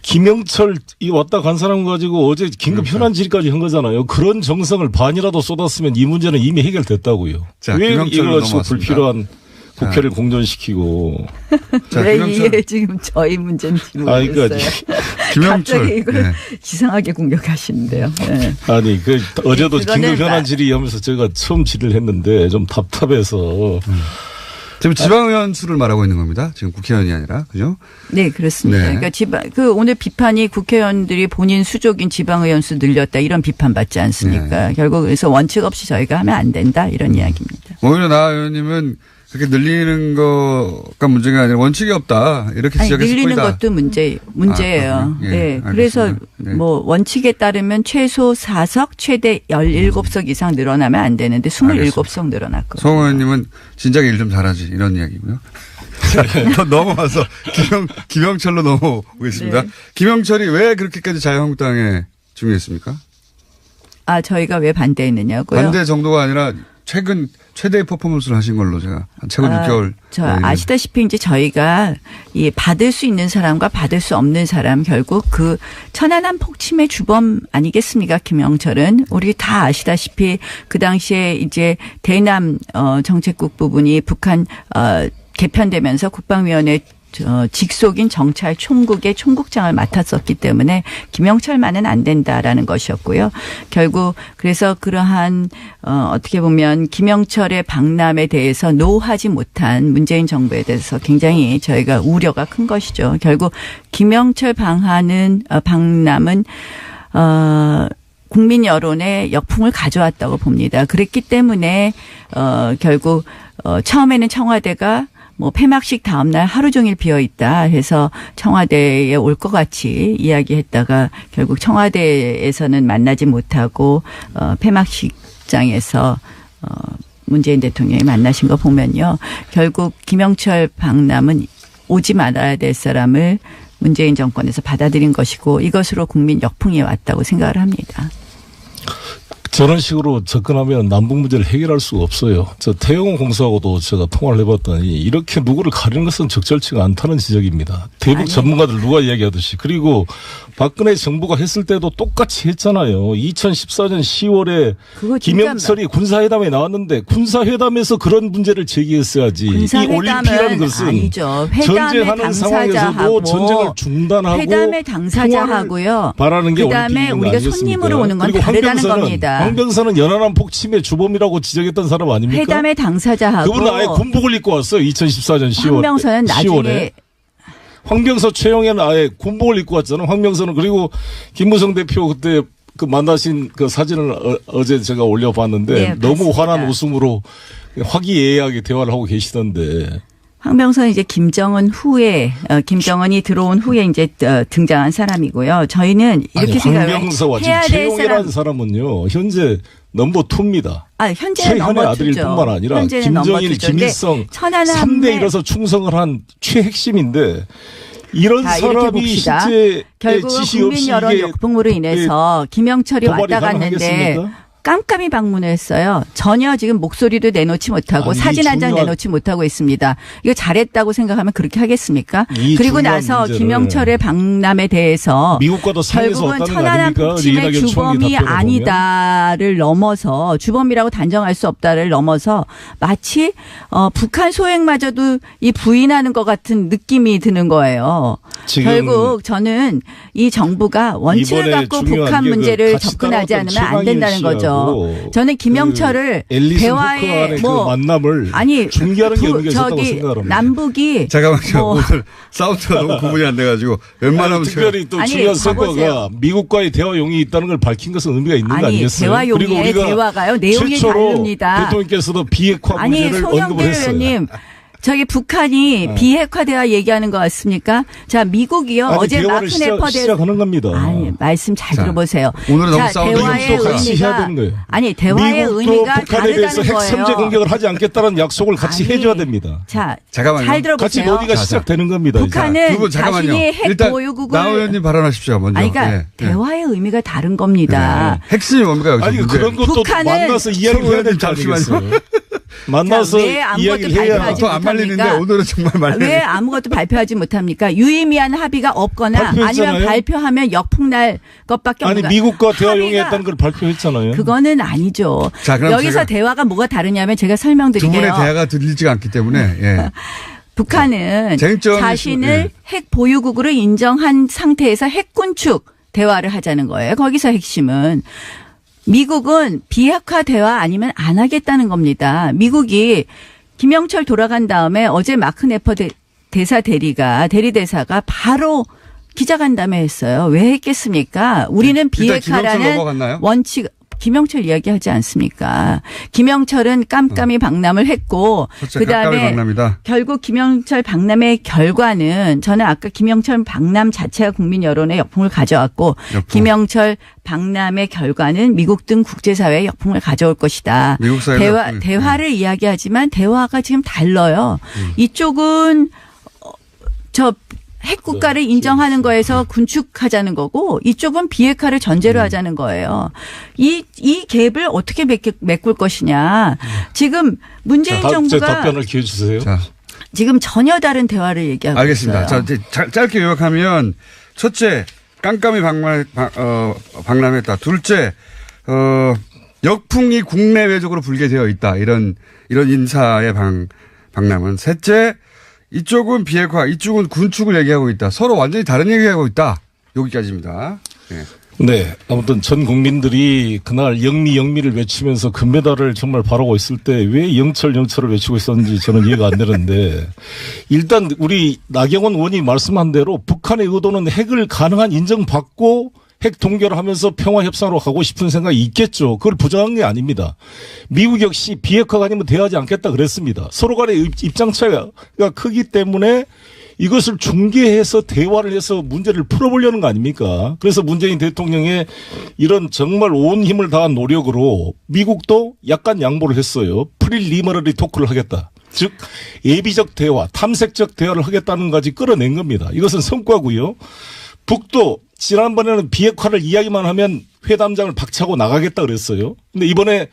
김영철 이 왔다 간 사람 가지고 어제 긴급 현안 질의까지 한 거잖아요. 그런 정성을 반이라도 쏟았으면 이 문제는 이미 해결됐다고요. 자, 왜 김영철로 이걸 가지고 넘어왔습니다. 불필요한 국회를 공전시키고. 자, 왜 김영철. 이게 지금 저희 문제인지 아니, 모르겠어요. 그러니까 김영철. 갑자기 이걸 네. 이상하게 공격하시는데요. 네. 아니 어제도 그거는 긴급 현안 질의하면서 제가 처음 질의를 했는데 좀 답답해서. 지금 지방의원 수를 말하고 있는 겁니다. 지금 국회의원이 아니라 그죠? 네, 그렇습니다. 네. 그러니까 오늘 비판이 국회의원들이 본인 수족인 지방의원 수 늘렸다 이런 비판 받지 않습니까? 결국 그래서 원칙 없이 저희가 하면 안 된다 이런 이야기입니다. 오히려 나 의원님은 그렇게 늘리는 거가 문제가 아니라 원칙이 없다 이렇게 아니, 지적했을 늘리는 뿐이다. 것도 문제예요. 예, 네. 알겠습니다. 그래서 네. 뭐 원칙에 따르면 최소 4석 최대 17석 이상 늘어나면 안 되는데 27석 늘어났거든요. 송 의원님은 진작에 일 좀 잘하지 이런 이야기고요. 자, 넘어와서 김영철로 넘어오겠습니다. 네. 김영철이 왜 그렇게까지 자유한국당에 중요했습니까? 아, 저희가 왜 반대했느냐고요? 반대 정도가 아니라 최근 최대의 퍼포먼스를 하신 걸로 제가 최근 6개월. 아시다시피 이제 저희가 이 받을 수 있는 사람과 받을 수 없는 사람 결국 그 천안함 폭침의 주범 아니겠습니까? 김영철은 우리 다 아시다시피 그 당시에 이제 대남 정책국 부분이 북한 개편되면서 국방위원회 직속인 정찰 총국의 총국장을 맡았었기 때문에 김영철만은 안 된다라는 것이었고요. 결국 그래서 그러한 어떻게 보면 김영철의 방남에 대해서 노하지 못한 문재인 정부에 대해서 굉장히 저희가 우려가 큰 것이죠. 결국 김영철 방남은 국민 여론의 역풍을 가져왔다고 봅니다. 그랬기 때문에 결국 처음에는 청와대가 뭐 폐막식 다음날 하루 종일 비어 있다 해서 청와대에 올 것 같이 이야기했다가 결국 청와대에서는 만나지 못하고 폐막식장에서 문재인 대통령이 만나신 거 보면요. 결국 김영철 방남은 오지 말아야 될 사람을 문재인 정권에서 받아들인 것이고 이것으로 국민 역풍이 왔다고 생각을 합니다. 저런 식으로 접근하면 남북 문제를 해결할 수가 없어요. 저 태영호 공수하고도 제가 통화를 해봤더니 이렇게 누구를 가리는 것은 적절치가 않다는 지적입니다. 대북 전문가들 누가 이야기하듯이. 그리고 박근혜 정부가 했을 때도 똑같이 했잖아요. 2014년 10월에 김영철이 군사회담에 나왔는데 군사회담에서 그런 문제를 제기했어야지. 이 올림픽이라는 것은 아니죠. 전쟁하는 상황에서도 전쟁을 중단하고 회담의 당사자하고요. 바라는 게 그다음에 우리가 손님으로 오는 건 다르다는 겁니다. 황병선은 연안함 폭침의 주범이라고 지적했던 사람 아닙니까? 회담의 당사자하고. 그분은 아예 군복을 입고 왔어요. 2014년 10월. 황병선은 나중에. 황병서 최영애는 아예 군복을 입고 왔잖아요. 황병선은. 그리고 김무성 대표 그때 그 만나신 그 사진을 어제 제가 올려봤는데 네, 너무 봤습니다. 환한 웃음으로 화기애애하게 대화를 하고 계시던데. 황병선 이제 김정은이 들어온 후에 이제 등장한 사람이고요. 저희는 이렇게 생각해요. 황병서와 지금 최용이라는 사람은요. 현재 넘버 2입니다. 현재는 최현의 넘버 아들일 2죠. 뿐만 아니라 김정일, 김일성 3대1에서 충성을 한 최핵심인데 이런 사람이 실제 결국 지시 국민 없이 여론 역풍으로 인해서 김영철이 도발이 왔다 갔는데 가능하겠습니까? 깜깜이 방문을 했어요. 전혀 지금 목소리도 내놓지 못하고 사진 한 장 내놓지 못하고 있습니다. 이거 잘했다고 생각하면 그렇게 하겠습니까? 그리고 나서 김영철의 방남에 대해서 미국과도 상에서 결국은 왔다는 거 천안함 아닙니까? 폭침의 주범이 아니다를 넘어서 주범이라고 단정할 수 없다를 넘어서 마치 북한 소행마저도 이 부인하는 것 같은 느낌이 드는 거예요. 결국 저는 이 정부가 원칙을 갖고 북한 문제를 접근하지 않으면 안 된다는 거죠. 저는 김영철을 대화의 그 만남을 중계하는 게 의미가 있었다고 생각합니다. 남북이 잠깐만요. 오늘 사우트가 너무 구분이 안 돼가지고 웬만하면 특별히 또 중요한 성과가 미국과의 대화 용이 있다는 걸 밝힌 것은 의미가 있는 거 아니겠어요? 대화 용의 대화가요. 내용이 다릅니다. 대통령께서도 비핵화 문제를 언급을 했어요. 의원님. 저기 북한이 비핵화 대화 얘기하는 것 같습니까? 자, 미국이요. 어제 마크 네퍼 시작하는 겁니다. 아니, 말씀 잘 들어보세요. 오늘은 너무 대화의 같이 해야 되는 거예요. 아니, 대화의 의미가 북한에 대해서 다르다는 핵 선제 거예요. 공격을 하지 않겠다는 약속을 같이 해줘야 됩니다. 자, 잠깐만요. 잘 들어보세요. 같이 논의가 시작되는 겁니다. 북한은 자신이 핵 일단 보유국을 나 의원님 발언하십시오. 먼저. 아니, 그러니까 대화의 의미가 다른 겁니다. 핵심이 뭡니까 여기서? 아니 그런 것도 만나서 이야기를 해야 될 거 아니겠어요. 만나서 이야기를 해야 안 말리는데 오늘은 정말 말리는. 왜 아무것도 발표하지 못합니까? 유의미한 합의가 없거나 발표했잖아요. 아니면 발표하면 역풍날 것밖에 없는 아니 미국과 대화 용이했다는 걸 발표했잖아요. 그거는 아니죠. 자, 그럼 여기서 대화가 뭐가 다르냐면 제가 설명드릴게요. 두 분의 대화가 들리지가 않기 때문에. 예. 북한은 자신을 핵 보유국으로 인정한 상태에서 핵군축 대화를 하자는 거예요. 거기서 핵심은. 미국은 비핵화 대화 아니면 안 하겠다는 겁니다. 미국이 김영철 돌아간 다음에 어제 마크 네퍼 대리대사가 바로 기자간담회 했어요. 왜 했겠습니까? 우리는 비핵화라는 원칙. 김영철 이야기하지 않습니까? 김영철은 깜깜이 방남을 했고 그다음에 결국 김영철 방남의 결과는 저는 아까 김영철 방남 자체가 국민 여론의 역풍을 가져왔고 김영철 방남의 결과는 미국 등 국제사회의 역풍을 가져올 것이다. 대화를 이야기하지만 대화가 지금 달라요. 이쪽은 핵 국가를 인정하는 거에서 군축하자는 거고 이쪽은 비핵화를 전제로 하자는 거예요. 이 갭을 어떻게 메꿀 것이냐. 지금 문재인 제 정부가 답변을 기회 주세요. 자, 지금 전혀 다른 대화를 얘기하고 알겠습니다. 있어요. 자, 이제 짧게 요약하면 첫째, 깜깜이 박람했다. 둘째, 역풍이 국내외적으로 불게 되어 있다. 이런 인사의 박람은. 셋째, 이쪽은 비핵화, 이쪽은 군축을 얘기하고 있다. 서로 완전히 다른 얘기하고 있다. 여기까지입니다. 네. 네. 아무튼 전 국민들이 그날 영미를 외치면서 금메달을 정말 바라고 있을 때 왜 영철을 외치고 있었는지 저는 이해가 안 되는데 일단 우리 나경원 의원이 말씀한 대로 북한의 의도는 핵을 가능한 인정받고 핵 동결을 하면서 평화협상으로 가고 싶은 생각이 있겠죠. 그걸 부정한 게 아닙니다. 미국 역시 비핵화가 아니면 대화하지 않겠다 그랬습니다. 서로 간의 입장 차이가 크기 때문에 이것을 중개해서 대화를 해서 문제를 풀어보려는 거 아닙니까? 그래서 문재인 대통령의 이런 정말 온 힘을 다한 노력으로 미국도 약간 양보를 했어요. 프리리머러리 토크를 하겠다. 즉 예비적 대화, 탐색적 대화를 하겠다는 것까지 끌어낸 겁니다. 이것은 성과고요. 북도 지난번에는 비핵화를 이야기만 하면 회담장을 박차고 나가겠다 그랬어요. 근데 이번에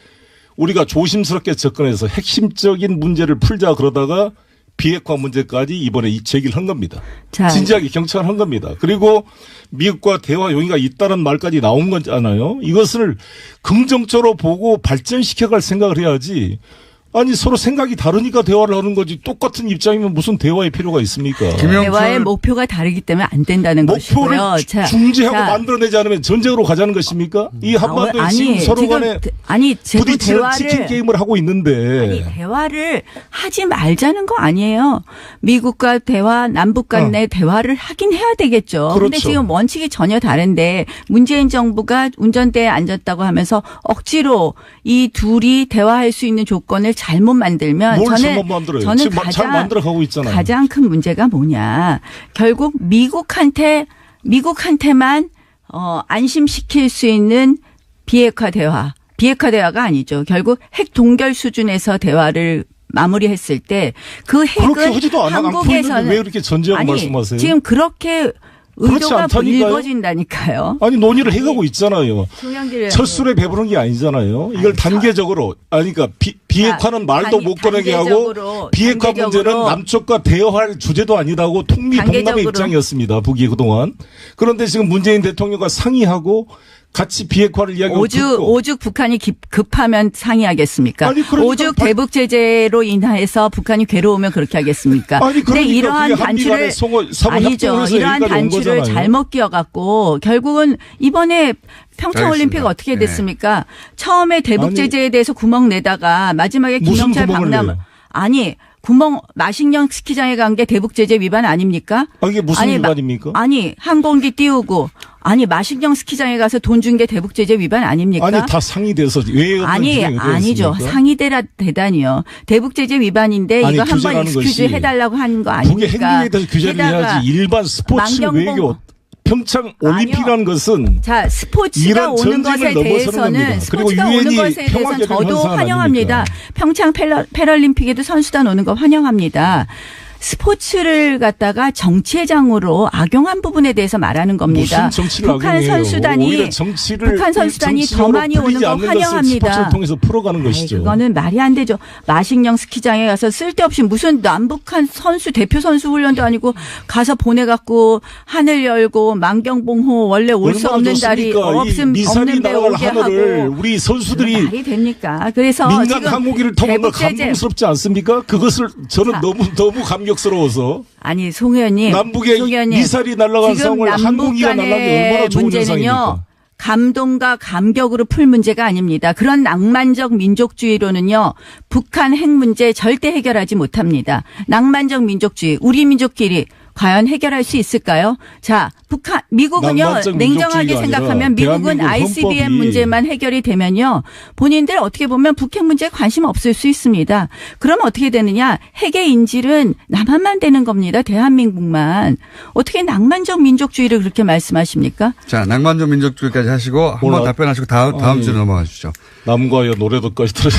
우리가 조심스럽게 접근해서 핵심적인 문제를 풀자 그러다가 비핵화 문제까지 이번에 제기를 한 겁니다. 자, 진지하게 경청한 겁니다. 그리고 미국과 대화 용의가 있다는 말까지 나온 거잖아요. 이것을 긍정적으로 보고 발전시켜갈 생각을 해야지. 아니 서로 생각이 다르니까 대화를 하는 거지 똑같은 입장이면 무슨 대화의 필요가 있습니까? 대화의 목표가 다르기 때문에 안 된다는 목표를 것이고요. 중지하고 만들어내지 않으면 전쟁으로 가자는 것입니까? 이 한반도에 지금 서로 간에 부딪히는 치킨 게임을 하고 있는데. 대화를 하지 말자는 거 아니에요. 미국과 대화, 남북 간의 대화를 하긴 해야 되겠죠. 그런데 그렇죠. 지금 원칙이 전혀 다른데 문재인 정부가 운전대에 앉았다고 하면서 억지로 이 둘이 대화할 수 있는 조건을 잘못 만들면 뭘 잘못 만들어요? 저는 지금 잘 만들어가고 있잖아요. 가장 큰 문제가 뭐냐. 결국 미국한테만 안심시킬 수 있는 비핵화 대화가 아니죠. 결국 핵 동결 수준에서 대화를 마무리했을 때 그 핵은 그렇게 하지도 한국에서는 왜 이렇게 전제하고 말씀하세요? 지금 그렇게 의도가 읽어진다니까요. 아니 논의를 해가고 있잖아요. 첫 술에 배부른 게 아니잖아요. 이걸 단계적으로 그러니까 비핵화는 말도 못 꺼내게 하고 비핵화 문제는 남쪽과 대화할 주제도 아니다고 통미동남의 입장이었습니다. 북이 그동안. 그런데 지금 문재인 대통령과 상의하고 같이 비핵화를 이야기하고 오죽 북한이 급하면 상의하겠습니까? 아니, 그러니까 오죽 대북 제재로 인해서 북한이 괴로우면 그렇게 하겠습니까? 아니, 근데 이러한 단추를 아니죠. 이러한 단추를 잘못 끼워갖고 결국은 이번에 평창올림픽 어떻게 됐습니까? 처음에 대북 제재에 대해서 구멍 내다가 마지막에 김영철 박람회 마식령 스키장에 간 게 대북 제재 위반 아닙니까? 이게 무슨 위반입니까? 항공기 띄우고 마식령 스키장에 가서 돈 준 게 대북 제재 위반 아닙니까? 다 상의돼서 왜 아니죠. 상의되다니요. 대북 제재 위반인데 이거 한번 익스큐즈 해달라고 하는 거 아닙니까? 북의 핵무기에 대해서 규제를 해야지. 일반 스포츠 외교 평창 올림픽이라는 것은 스포츠가 오는 것에 대해서는 저도 환영합니다. 평창 패럴림픽에도 선수단 오는 거 환영합니다. 스포츠를 갖다가 정치회장으로 악용한 부분에 대해서 말하는 겁니다. 무슨 정치를 악용해요? 북한 선수단이 더 많이 오는 거 환영합니다. 스포츠를 통해서 풀어가는 것이죠. 그거는 말이 안 되죠. 마식령 스키장에 가서 쓸데없이 무슨 남북한 대표 선수 훈련도 아니고 가서 보내갖고 하늘 열고 만경봉호 원래 올 수 없는 달이 없는 데 오게 하고 우리 선수들이 말이 됩니까? 그래서 민간 항공기를 타고 건 감동스럽지 않습니까? 그것을 저는 너무 감격스러워서. 송 의원님. 남북의 미사일이 날아간 상황을 항공기가 날아간 게 얼마나 좋은 현상입니까? 감동과 감격으로 풀 문제가 아닙니다. 그런 낭만적 민족주의로는요. 북한 핵 문제 절대 해결하지 못합니다. 낭만적 민족주의. 우리 민족끼리 과연 해결할 수 있을까요? 미국은요, 냉정하게 생각하면 미국은 ICBM 문제만 해결이 되면요, 본인들 어떻게 보면 북핵 문제에 관심 없을 수 있습니다. 그럼 어떻게 되느냐? 핵의 인질은 남한만 되는 겁니다. 대한민국만. 어떻게 낭만적 민족주의를 그렇게 말씀하십니까? 자, 낭만적 민족주의까지 하시고 한번 답변하시고 다음 주로 넘어가 주시죠. 남과 여 노래도까지 들으셔.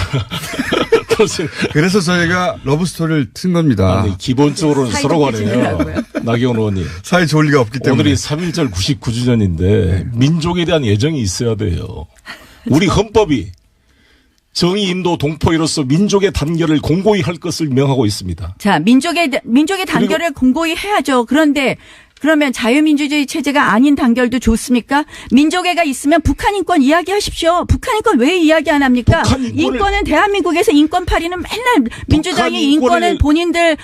그래서 저희가 러브스토리를 튼 겁니다. 아니, 기본적으로는 서로 간에요. 지내라고요? 나경원 의원님. 사이 좋을 리가 없기 때문에. 오늘이 3.1절 99주년인데 민족에 대한 애정이 있어야 돼요. 우리 헌법이 정의, 인도, 동포로서 민족의 단결을 공고히 할 것을 명하고 있습니다. 자, 민족의 단결을 공고히 해야죠. 그런데 그러면 자유민주주의 체제가 아닌 단결도 좋습니까? 민족애가 있으면 북한 인권 이야기하십시오. 북한 인권 왜 이야기 안 합니까? 인권은 대한민국에서 인권 파리는 맨날 민주당이 인권은 본인들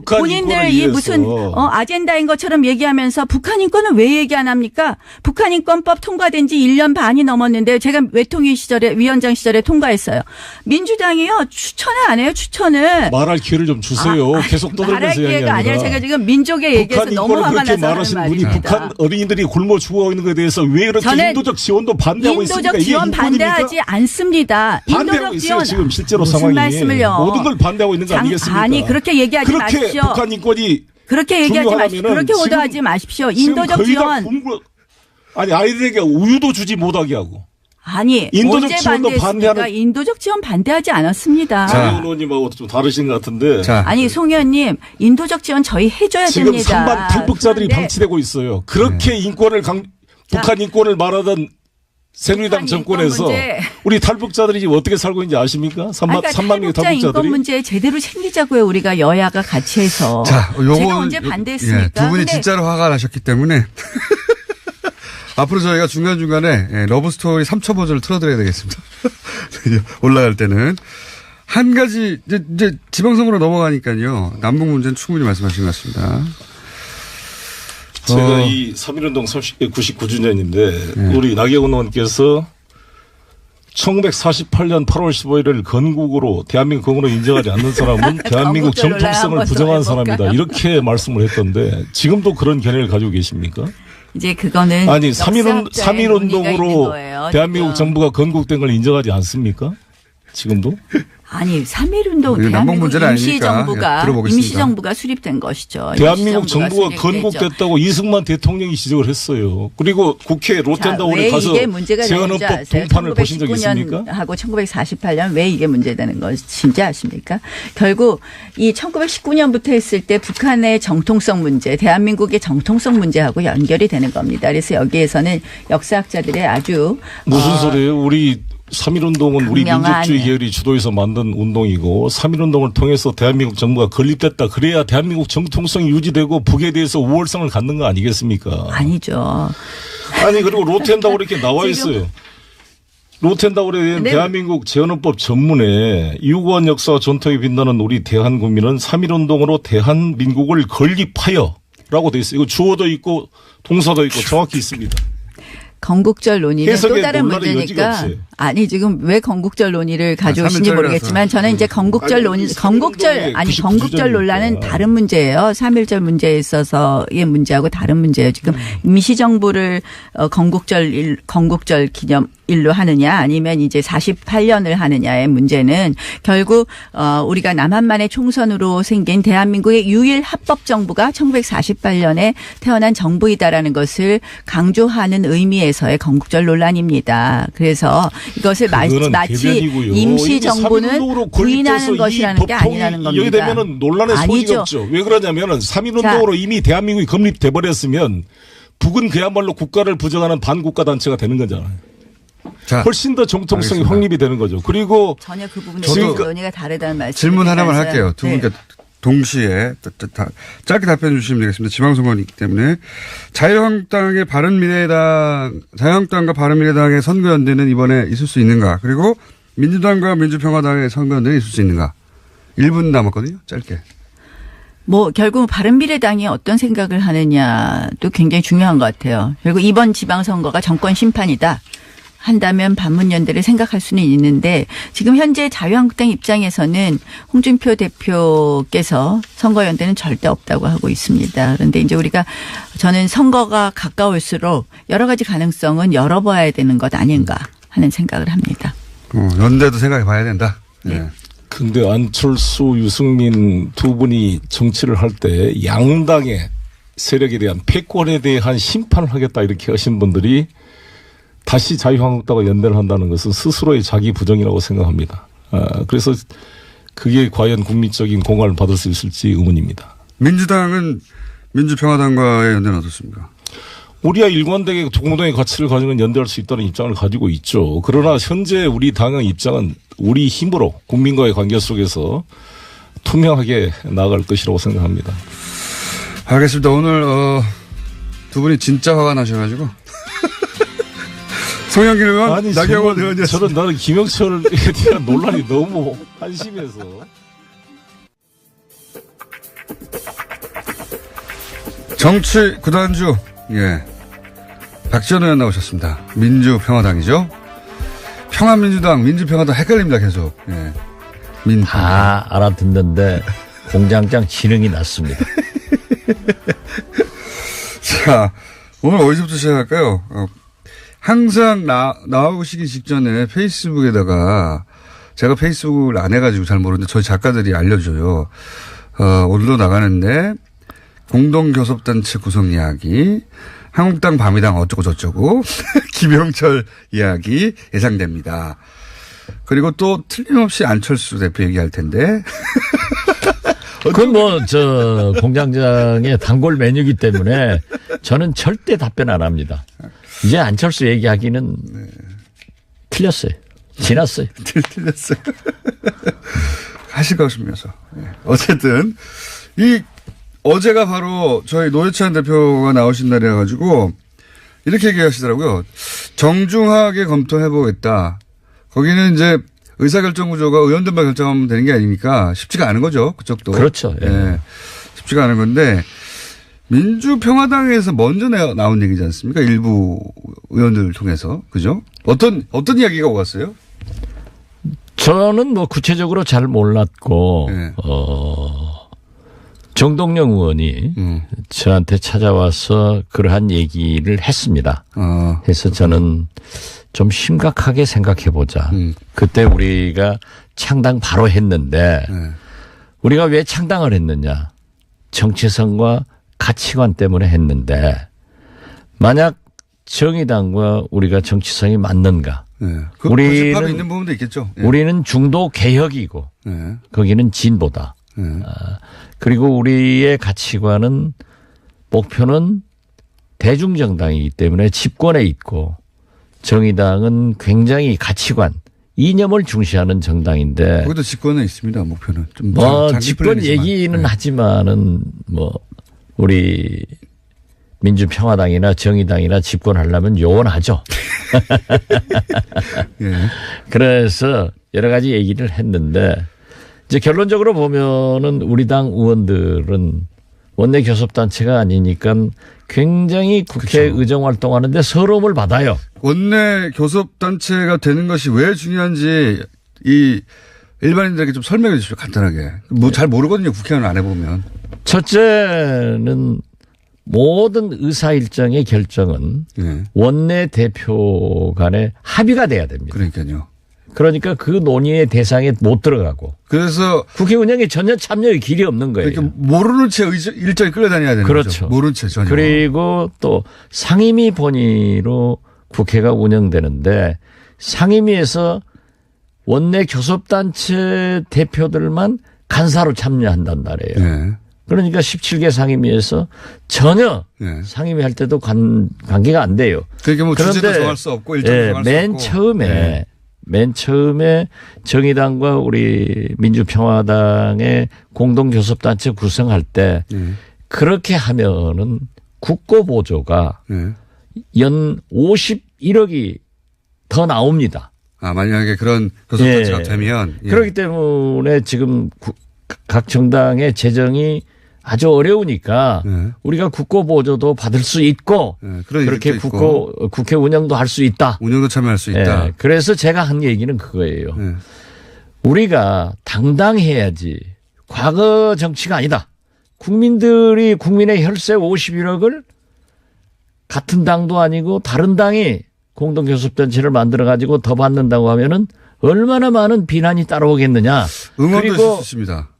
본인들 이 무슨 아젠다인 것처럼 얘기하면서 북한 인권은 왜 얘기 안 합니까? 북한 인권법 통과된 지 1년 반이 넘었는데 제가 외통위 시절에 위원장 시절에 통과했어요. 민주당이요 추천을 안 해요. 추천을. 말할 기회를 좀 주세요. 계속 떠들면서 말할 기회가 아니라 제가 지금 민족의 얘기해서 너무 화가 그렇게 말하신 분이 북한 어린이들이 굶어 죽어가고 있는 것에 대해서 왜 이렇게 인도적 지원도 반대하고 있습니까? 인도적 지원 반대하지 않습니다. 반대하고 있어요. 지금 실제로 무슨 상황이. 말씀을요? 모든 걸 반대하고 있는 거 아니겠습니까? 아니 그렇게 얘기하지 그렇게 마십시오. 북한 인권이 그렇게 얘기하지 마십시오. 그렇게 호도하지 마십시오. 인도적 지원. 아니 아이들에게 우유도 주지 못하게 하고. 아니 인도적 언제 지원도 반대했습니까? 인도적 지원 반대하지 않았습니다. 자, 의원님하고 좀 다르신 것 같은데. 자, 아니 송 의원님 인도적 지원 저희 해줘야 지금 됩니다. 지금 3만 탈북자들이 그런데 방치되고 있어요. 그렇게 인권을 북한 인권을 말하던 새누리당 정권에서 우리 탈북자들이 지금 어떻게 살고 있는지 아십니까? 3만 명의 탈북자 인권 탈북자들이. 문제 제대로 챙기자고요. 우리가 여야가 같이 해서. 자, 제가 언제 반대했습니까? 두 분이 근데 진짜로 화가 나셨기 때문에 앞으로 저희가 중간중간에 러브스토리 3초 버전을 틀어드려야 되겠습니다. 올라갈 때는. 한 가지, 이제 지방선거로 넘어가니까요. 남북 문제는 충분히 말씀하신 것 같습니다. 제가 이 3.1운동 99주년인데 우리 나경원 의원께서 1948년 8월 15일을 건국으로 대한민국 건국으로 인정하지 않는 사람은 대한민국 정통성을 부정한 사람이다. 이렇게 말씀을 했던데 지금도 그런 견해를 가지고 계십니까? 이제 그거는 아니 역사학자의 3.1운동으로 논의가 있는 거예요, 대한민국 지금. 정부가 건국된 걸 인정하지 않습니까? 지금도? 아니 3.1운동 남북 대한민국 문제는 아니니까 들어보겠습니다. 임시정부가 수립된 것이죠. 대한민국 정부가 수립됐죠. 건국됐다고 이승만 대통령이 지적을 했어요. 그리고 국회 롯데타운에 가서 이게 문제가 되는지 재헌헌법 아세요? 동판을 보신 적 있습니까? 1919년하고 1948년 왜 이게 문제되는 것인지 아십니까? 결국 이 1919년부터 했을 때 북한의 정통성 문제, 대한민국의 정통성 문제하고 연결이 되는 겁니다. 그래서 여기에서는 역사학자들의 아주 무슨 소리예요? 우리 3.1운동은 우리 강명한 민족주의 계열이 주도해서 만든 운동이고 3.1운동을 통해서 대한민국 정부가 건립됐다. 그래야 대한민국 정통성이 유지되고 북에 대해서 우월성을 갖는 거 아니겠습니까? 아니죠. 아니 그리고 롯텐다고 이렇게 나와 있어요. 롯텐다고에 대한민국 재헌헌법 전문에 유구한 역사와 전통에 빛나는 우리 대한국민은 3.1운동으로 대한민국을 건립하여 라고 돼 있어요. 이거 주어도 있고 동사도 있고 정확히 있습니다. 건국절 논의는 또 해석에 다른 논란의 여지가 문제니까 없어요. 아니 지금 왜 건국절 논의를 가져오신지 3.1절이라서. 모르겠지만 저는 이제 건국절 논의 건국절 99주년이니까. 논란은 다른 문제예요. 3.1절 문제에 있어서의 문제하고 다른 문제예요. 지금 임시정부를 건국절 기념일로 하느냐 아니면 이제 48년을 하느냐의 문제는 결국 우리가 남한만의 총선으로 생긴 대한민국의 유일 합법 정부가 1948년에 태어난 정부이다라는 것을 강조하는 의미에서의 건국절 논란입니다. 그래서 이것을 마치 개변이고요. 임시정부는 이미 3.1운동으로 부인하는 건립돼서 것이라는 이 게 아니라는 겁니다. 여기 되면은 논란의 소지가 아니죠. 없죠. 왜 그러냐면은 3.1운동으로 이미 대한민국이 건립돼 버렸으면 북은 그야말로 국가를 부정하는 반국가 단체가 되는 거잖아요. 자, 훨씬 더 정통성이 알겠습니다. 확립이 되는 거죠. 그리고 전혀 그 부분에 저도 대해서 논의가 다르다는 말씀. 질문 하나만 할게요. 두 네. 분께 동시에 짧게 답변해 주시면 되겠습니다. 지방선거이기 때문에 자유한국당과 바른미래당의 선거연대는 이번에 있을 수 있는가? 그리고 민주당과 민주평화당의 선거연대는 있을 수 있는가? 1분 남았거든요. 짧게. 뭐 결국 바른미래당이 어떤 생각을 하느냐도 굉장히 중요한 것 같아요. 그리고 이번 지방선거가 정권 심판이다 한다면 반문연대를 생각할 수는 있는데 지금 현재 자유한국당 입장에서는 홍준표 대표께서 선거연대는 절대 없다고 하고 있습니다. 그런데 이제 저는 선거가 가까울수록 여러 가지 가능성은 열어봐야 되는 것 아닌가 하는 생각을 합니다. 연대도 생각해 봐야 된다. 네. 근데 안철수, 유승민 두 분이 정치를 할 때 양당의 세력에 대한 패권에 대한 심판을 하겠다 이렇게 하신 분들이 다시 자유한국당과 연대를 한다는 것은 스스로의 자기 부정이라고 생각합니다. 그래서 그게 과연 국민적인 공감을 받을 수 있을지 의문입니다. 민주당은 민주평화당과의 연대는 어떻습니까? 우리와 일관되게 공동의 가치를 가지고 연대할 수 있다는 입장을 가지고 있죠. 그러나 현재 우리 당의 입장은 우리 힘으로 국민과의 관계 속에서 투명하게 나아갈 것이라고 생각합니다. 알겠습니다. 오늘 두 분이 진짜 화가 나셔가지고 송영길 의원, 나경원 의원이었습니다. 나는 김영철에 대한 논란이 너무 한심해서. 정치 구단주, 예. 박지원 의원 나오셨습니다. 민주평화당이죠. 평화민주당, 민주평화당 헷갈립니다, 계속. 예. 다 알아듣는데 공장장 지능이 낮습니다. 자, 오늘 어디서부터 시작할까요? 항상 나오시기 직전에 페이스북에다가 제가 페이스북을 안 해가지고 잘 모르는데 저희 작가들이 알려줘요. 오늘도 나가는데 공동교섭단체 구성 이야기, 한국당 바미당 어쩌고 저쩌고 김영철 이야기 예상됩니다. 그리고 또 틀림없이 안철수 대표 얘기할 텐데. 그건 공장장의 단골 메뉴이기 때문에 저는 절대 답변 안 합니다. 이제 안철수 얘기하기는 틀렸어요. 지났어요. 틀렸어요. 하실 것이면서. 어쨌든 어제가 바로 저희 노회찬 대표가 나오신 날이라 가지고 이렇게 얘기하시더라고요. 정중하게 검토해보겠다. 거기는 이제 의사결정 구조가 의원들만 결정하면 되는 게 아니니까 쉽지가 않은 거죠. 그쪽도. 그렇죠. 예. 네. 쉽지가 않은 건데 민주평화당에서 먼저 나온 얘기지 않습니까? 일부 의원들을 통해서. 그죠? 어떤 이야기가 오갔어요? 저는 구체적으로 잘 몰랐고, 네. 정동영 의원이 저한테 찾아와서 그러한 얘기를 했습니다. 그래서 저는 좀 심각하게 생각해보자. 그때 우리가 창당 바로 했는데 우리가 왜 창당을 했느냐. 정체성과 가치관 때문에 했는데 만약 정의당과 우리가 정치성이 맞는가. 우리는 있는 부분도 있겠죠. 예. 우리는 중도 개혁이고 거기는 진보다. 그리고 우리의 가치관은 목표는 대중정당이기 때문에 집권에 있고 정의당은 굉장히 가치관, 이념을 중시하는 정당인데. 거기도 집권에 있습니다. 목표는. 좀 집권 얘기는 하지만은 우리 민주평화당이나 정의당이나 집권하려면 요원하죠. 예. 그래서 여러 가지 얘기를 했는데 이제 결론적으로 보면은 우리 당 의원들은 원내 교섭단체가 아니니까 굉장히 국회 그렇죠. 의정 활동하는데 서러움을 받아요. 원내 교섭단체가 되는 것이 왜 중요한지 일반인들에게 좀 설명해 주십시오. 간단하게. 잘 모르거든요. 국회의원 안 해보면. 첫째는 모든 의사 일정의 결정은 원내 대표 간에 합의가 돼야 됩니다. 그러니까요. 그러니까 그 논의의 대상에 못 들어가고. 그래서 국회 운영에 전혀 참여의 길이 없는 거예요. 그러니까 모르는 채 일정이 끌려다녀야 되는 그렇죠. 거죠. 모르는 채 전혀. 그리고 또 상임위 본위로 국회가 운영되는데 상임위에서 원내 교섭단체 대표들만 간사로 참여한단 말이에요. 그러니까 17개 상임위에서 전혀 상임위 할 때도 관계가 안 돼요. 그러니까 주제도 정할 수 없고 일정도 정할 수 없고. 맨 처음에 정의당과 우리 민주평화당의 공동교섭단체 구성할 때 그렇게 하면은 국고보조가 연 51억이 더 나옵니다. 만약에 그런 교섭단체가 되면. 그렇기 때문에 지금 각 정당의 재정이 아주 어려우니까 우리가 국고보조도 받을 수 있고 그렇게 국회 운영도 할 수 있다. 운영도 참여할 수 있다. 그래서 제가 한 얘기는 그거예요. 우리가 당당해야지. 과거 정치가 아니다. 국민들이 국민의 혈세 51억을 같은 당도 아니고 다른 당이 공동교섭단체를 만들어가지고 더 받는다고 하면은 얼마나 많은 비난이 따라오겠느냐. 응원도 있을 수 있습니다.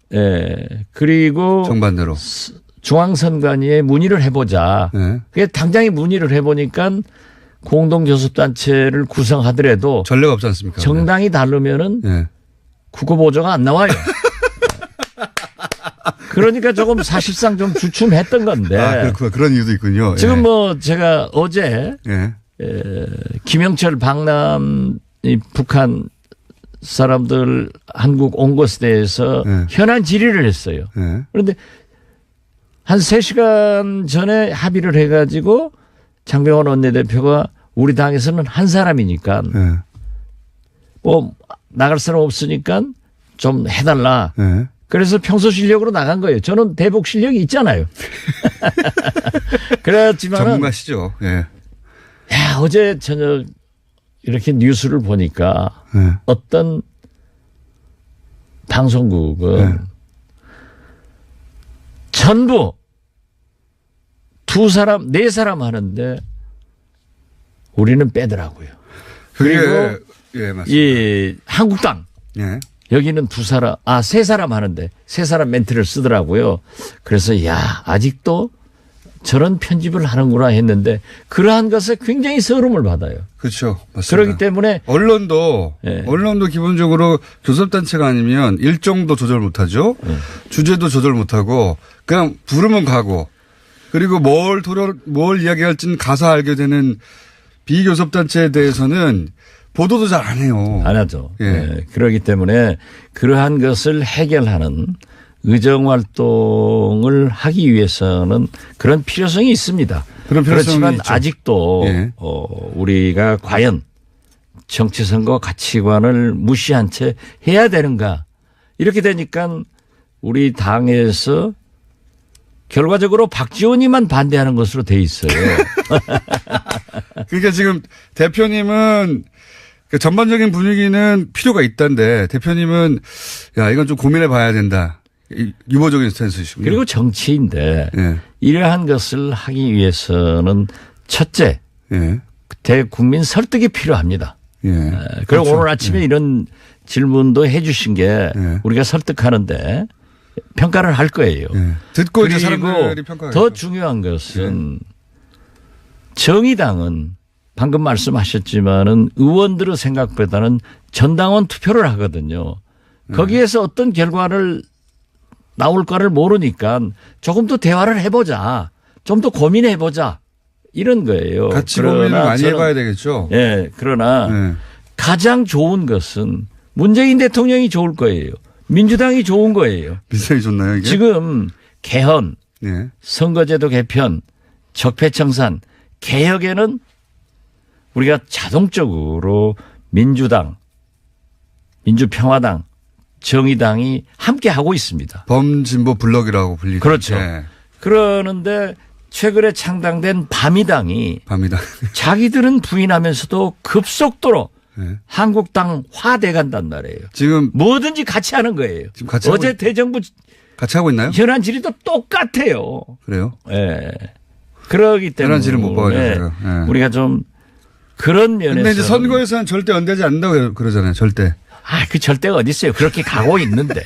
그리고 정반대로 중앙선관위에 문의를 해보자. 그게 당장에 문의를 해보니까 공동교섭단체를 구성하더라도 전례가 없지 않습니까? 정당이 다르면은 국고보조가 안 나와요. 그러니까 조금 사실상 좀 주춤했던 건데. 아, 그렇구나. 그런 이유도 있군요. 지금 예. 뭐 제가 어제 예. 김영철 방남 이 북한 사람들 한국 온 것에 대해서 네. 현안 질의를 했어요. 예. 그런데 한 3시간 전에 합의를 해가지고 장병원 원내대표가 우리 당에서는 한 사람이니까 예. 뭐 나갈 사람 없으니까 좀 해달라. 예. 그래서 평소 실력으로 나간 거예요. 저는 대북 실력이 있잖아요. 그렇지만 전문가시죠. 예. 야, 어제 저녁 이렇게 뉴스를 보니까 예. 어떤 방송국은 네. 전부 2사람, 4사람 하는데 우리는 빼더라고요. 그리고 그리고 예, 맞습니다. 이 한국당 예. 여기는 2사람, 3사람 하는데 3사람 멘트를 쓰더라고요. 그래서 야, 아직도 저런 편집을 하는구나 했는데 그러한 것에 굉장히 서름을 받아요. 그렇죠. 맞습니다. 그렇기 때문에 언론도 예. 언론도 기본적으로 교섭단체가 아니면 일정도 조절 못하죠. 주제도 조절 못하고 그냥 부르면 가고 그리고 뭘 이야기할지는 가서 알게 되는 비교섭단체에 대해서는 보도도 잘 안 해요. 안 하죠. 예. 예. 그렇기 때문에 그러한 것을 해결하는 의정활동을 하기 위해서는 그런 필요성이 있습니다. 그런 필요성이 그렇지만 있죠. 아직도 예. 우리가 과연 정치선거 가치관을 무시한 채 해야 되는가. 이렇게 되니까 우리 당에서 결과적으로 박지원이만 반대하는 것으로 돼 있어요. 그러니까 지금 대표님은 그 전반적인 분위기는 필요가 있다는데 대표님은 야 이건 좀 고민해 봐야 된다. 유보적인 스탠스이시군요. 그리고 정치인데 예. 이러한 것을 하기 위해서는 첫째 예. 대국민 설득이 필요합니다. 예. 그리고 그렇죠. 오늘 아침에 이런 질문도 해 주신 게 예. 우리가 설득하는데 평가를 할 거예요. 예. 듣고 이제 그리고 사람들이 평가하겠죠. 더 중요한 것은 정의당은 방금 말씀하셨지만은 의원들의 생각보다는 전당원 투표를 하거든요. 거기에서 어떤 결과를 나올까를 모르니까 조금 더 대화를 해보자. 좀 더 고민해보자. 이런 거예요. 같이 그러나 고민을 많이 저는 해봐야 되겠죠. 예, 그러나 예. 가장 좋은 것은 문재인 대통령이 좋을 거예요. 민주당이 좋은 거예요. 민생이 좋나요 이게? 지금 개헌, 예. 선거제도 개편, 적폐청산, 개혁에는 우리가 자동적으로 민주당, 민주평화당, 정의당이 함께 하고 있습니다. 범진보 블럭이라고 불리죠. 그렇죠. 예. 그러는데 최근에 창당된 바미당이 밤이다. 자기들은 부인하면서도 급속도로 예. 한국당화 돼간단 말이에요. 지금 뭐든지 같이 하는 거예요. 지금 같이 어제 하고 대정부 같이 하고 있나요? 현안 질의도 똑같아요. 그래요? 예. 그러기 때문에 현안 질의 못 봐가지고 제가. 예. 우리가 좀 그런 면에서 근데 이제 선거에서는 절대 연대하지 않는다고 그러잖아요. 절대. 그 절대가 어디 있어요. 그렇게 가고 있는데.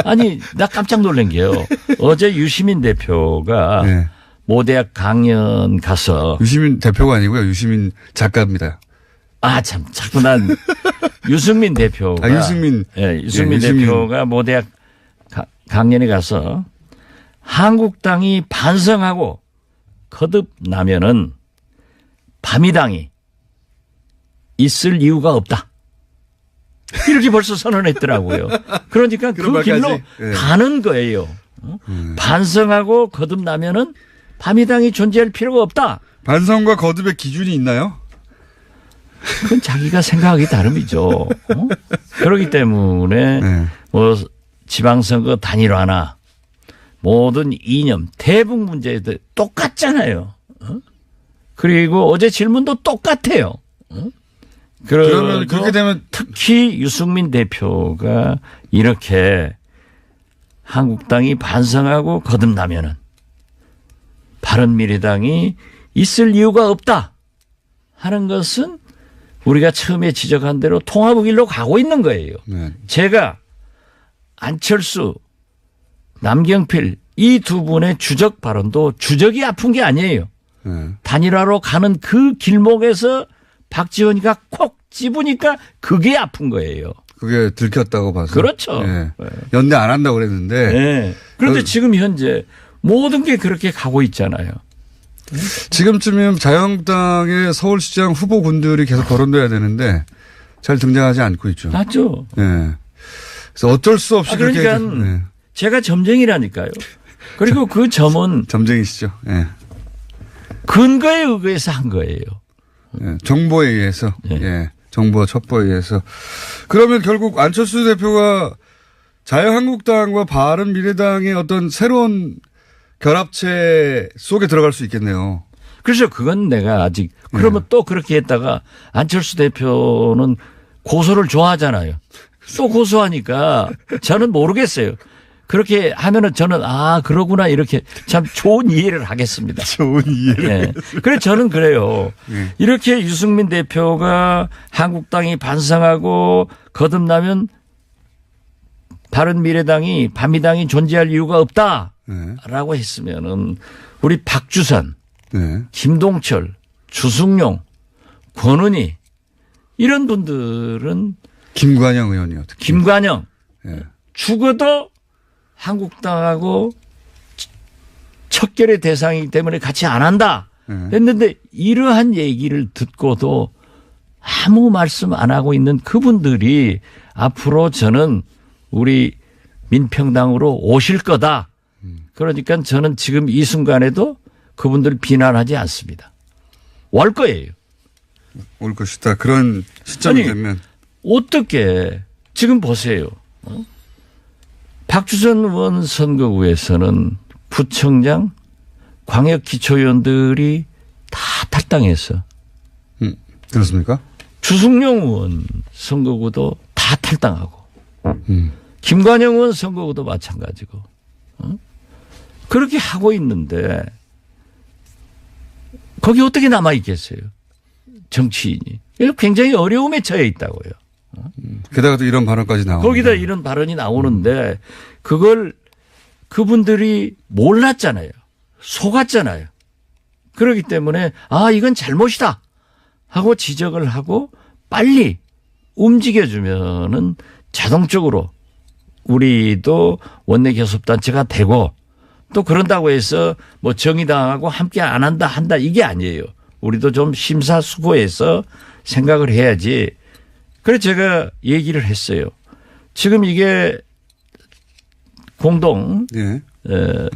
아니 나 깜짝 놀란 게요. 어제 유시민 대표가 예. 모대학 강연 가서 유시민 대표가 아니고요. 유시민 작가입니다. 참 자꾸 난 유승민 대표가 유승민. 예, 유승민 예, 유승민. 대표가 모대학 강연에 가서 한국당이 반성하고 거듭나면은 바미당이 있을 이유가 없다. 이렇게 벌써 선언했더라고요. 그러니까 그런 그 길로 말까지. 예. 가는 거예요. 반성하고 거듭나면은 바미당이 존재할 필요가 없다. 반성과 거듭의 기준이 있나요? 그건 자기가 생각하기 다름이죠. 그렇기 때문에 네. 뭐 지방선거 단일화나 모든 이념, 대북 문제들 똑같잖아요. 그리고 어제 질문도 똑같아요. 그러면 그렇게 되면 특히 유승민 대표가 이렇게 한국당이 반성하고 거듭나면은 바른미래당이 있을 이유가 없다 하는 것은 우리가 처음에 지적한 대로 통합의 길로 가고 있는 거예요. 네. 제가 안철수, 남경필 이 두 분의 주적 발언도 주적이 아픈 게 아니에요. 네. 단일화로 가는 그 길목에서 박지원이가 콕 집으니까 그게 아픈 거예요. 그게 들켰다고 봐서. 그렇죠. 예. 연대 안 한다고 그랬는데. 네. 그런데 지금 현재 모든 게 그렇게 가고 있잖아요. 지금쯤이면 자유한국당의 서울시장 후보군들이 계속 거론돼야 되는데 잘 등장하지 않고 있죠. 맞죠. 예. 그래서 어쩔 수 없이 그러니까 그렇게. 예. 제가 점쟁이라니까요. 그리고 그 점은 점쟁이시죠. 예. 근거에 의해서 한 거예요. 예. 정보에 의해서. 예. 예. 정보와 첩보에 의해서. 그러면 결국 안철수 대표가 자유한국당과 바른미래당의 어떤 새로운 결합체 속에 들어갈 수 있겠네요. 그래서 그건 내가 아직 그러면 또 그렇게 했다가 안철수 대표는 고소를 좋아하잖아요. 또 고소하니까 저는 모르겠어요. 그렇게 하면은 저는 그러구나 이렇게 참 좋은 이해를 하겠습니다. 좋은 이해를. 예. 그래서 저는 그래요. 예. 이렇게 유승민 대표가 한국당이 반성하고 거듭나면 바른미래당이 반미당이 존재할 이유가 없다라고 했으면은 우리 박주선, 네. 김동철, 주승용, 권은희 이런 분들은 김관영 의원이요. 특히. 김관영 예. 죽어도 한국당하고 척결의 대상이기 때문에 같이 안 한다 했는데 이러한 얘기를 듣고도 아무 말씀 안 하고 있는 그분들이 앞으로 저는 우리 민평당으로 오실 거다. 그러니까 저는 지금 이 순간에도 그분들 비난하지 않습니다. 올 거예요. 올 것이다. 그런 시점이 아니, 되면. 어떻게 지금 보세요. 박주선 의원 선거구에서는 구청장, 광역기초위원들이 다 탈당했어. 그렇습니까? 주승용 의원 선거구도 다 탈당하고 김관영 의원 선거구도 마찬가지고 그렇게 하고 있는데 거기 어떻게 남아있겠어요. 정치인이. 이거 굉장히 어려움에 처해 있다고요. 게다가 또 이런 발언까지 나오고. 거기다 이런 발언이 나오는데 그걸 그분들이 몰랐잖아요. 속았잖아요. 그렇기 때문에 이건 잘못이다 하고 지적을 하고 빨리 움직여주면은 자동적으로 우리도 원내교섭단체가 되고 또 그런다고 해서 뭐 정의당하고 함께 안 한다 이게 아니에요. 우리도 좀 심사숙고해서 생각을 해야지. 그래서 제가 얘기를 했어요. 지금 이게 공동 예.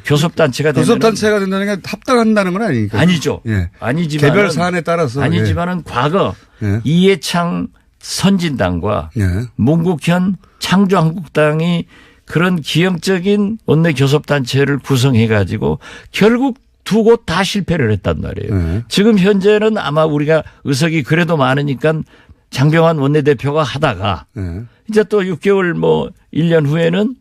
교섭단체가 되면 교섭단체가 된다는 게 합당한다는 건 아니니까. 아니죠. 예. 아니지만 개별 사안에 따라서. 아니지만은 과거 예. 이해창 선진당과 예. 문국현 창조한국당이 그런 기형적인 원내 교섭단체를 구성해 가지고 결국 두 곳 다 실패를 했단 말이에요. 네. 지금 현재는 아마 우리가 의석이 그래도 많으니까 장병환 원내대표가 하다가 예. 이제 또 6개월 뭐 1년 후에는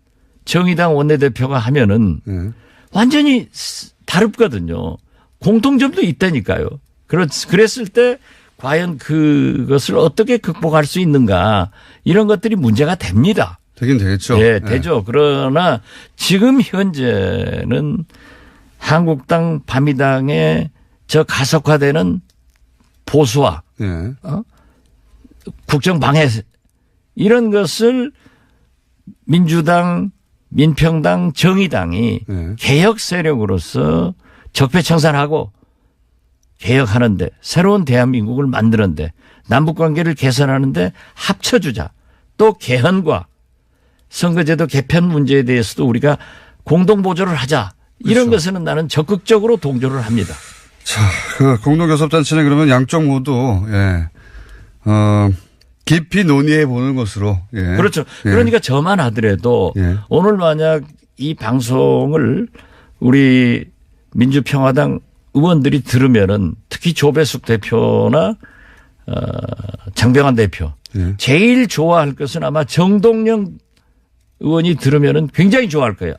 정의당 원내대표가 하면은 예. 완전히 다릅거든요. 공통점도 있다니까요. 그랬을 때 과연 그것을 어떻게 극복할 수 있는가 이런 것들이 문제가 됩니다. 되긴 되겠죠. 네, 되죠. 그러나 지금 현재는 한국당 반미당의 저 가속화되는 보수화, 예. 국정 방해 이런 것을 민주당, 민평당, 정의당이 네. 개혁 세력으로서 적폐청산하고 개혁하는데 새로운 대한민국을 만드는데 남북관계를 개선하는데 합쳐주자. 또 개헌과 선거제도 개편 문제에 대해서도 우리가 공동보조를 하자. 이런 그렇죠. 것에는 나는 적극적으로 동조를 합니다. 자, 그 공동교섭단체는 그러면 양쪽 모두, 예. 깊이 논의해 보는 것으로. 예. 그렇죠. 예. 그러니까 저만 하더라도 예. 오늘 만약 이 방송을 우리 민주평화당 의원들이 들으면은 특히 조배숙 대표나 장병환 대표 예. 제일 좋아할 것은 아마 정동영 의원이 들으면은 굉장히 좋아할 거예요.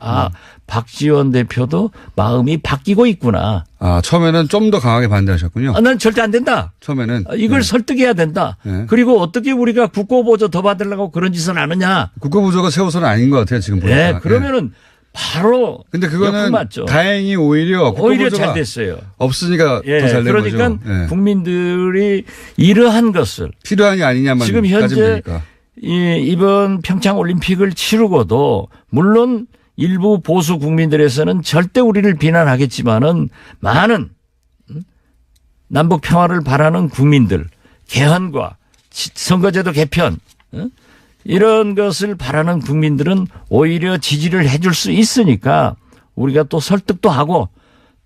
박지원 대표도 마음이 바뀌고 있구나. 처음에는 좀 더 강하게 반대하셨군요. 난 절대 안 된다. 처음에는. 이걸 예. 설득해야 된다. 네. 그리고 어떻게 우리가 국고보조 더 받으려고 그런 짓을 안 하냐. 국가부조가 세워서는 아닌 것 같아요, 지금 보니까. 네, 그러면은 바로. 근데 그거는 역풍 맞죠. 다행히 오히려 잘 됐어요. 없으니까 예, 더 잘 된 그러니까 거죠. 예. 국민들이 이러한 것을 필요하냐 아니냐만 지금 따지면 현재 되니까. 이번 평창 올림픽을 치르고도 물론 일부 보수 국민들에서는 절대 우리를 비난하겠지만은 많은 남북 평화를 바라는 국민들, 개헌과 선거제도 개편 이런 것을 바라는 국민들은 오히려 지지를 해줄 수 있으니까 우리가 또 설득도 하고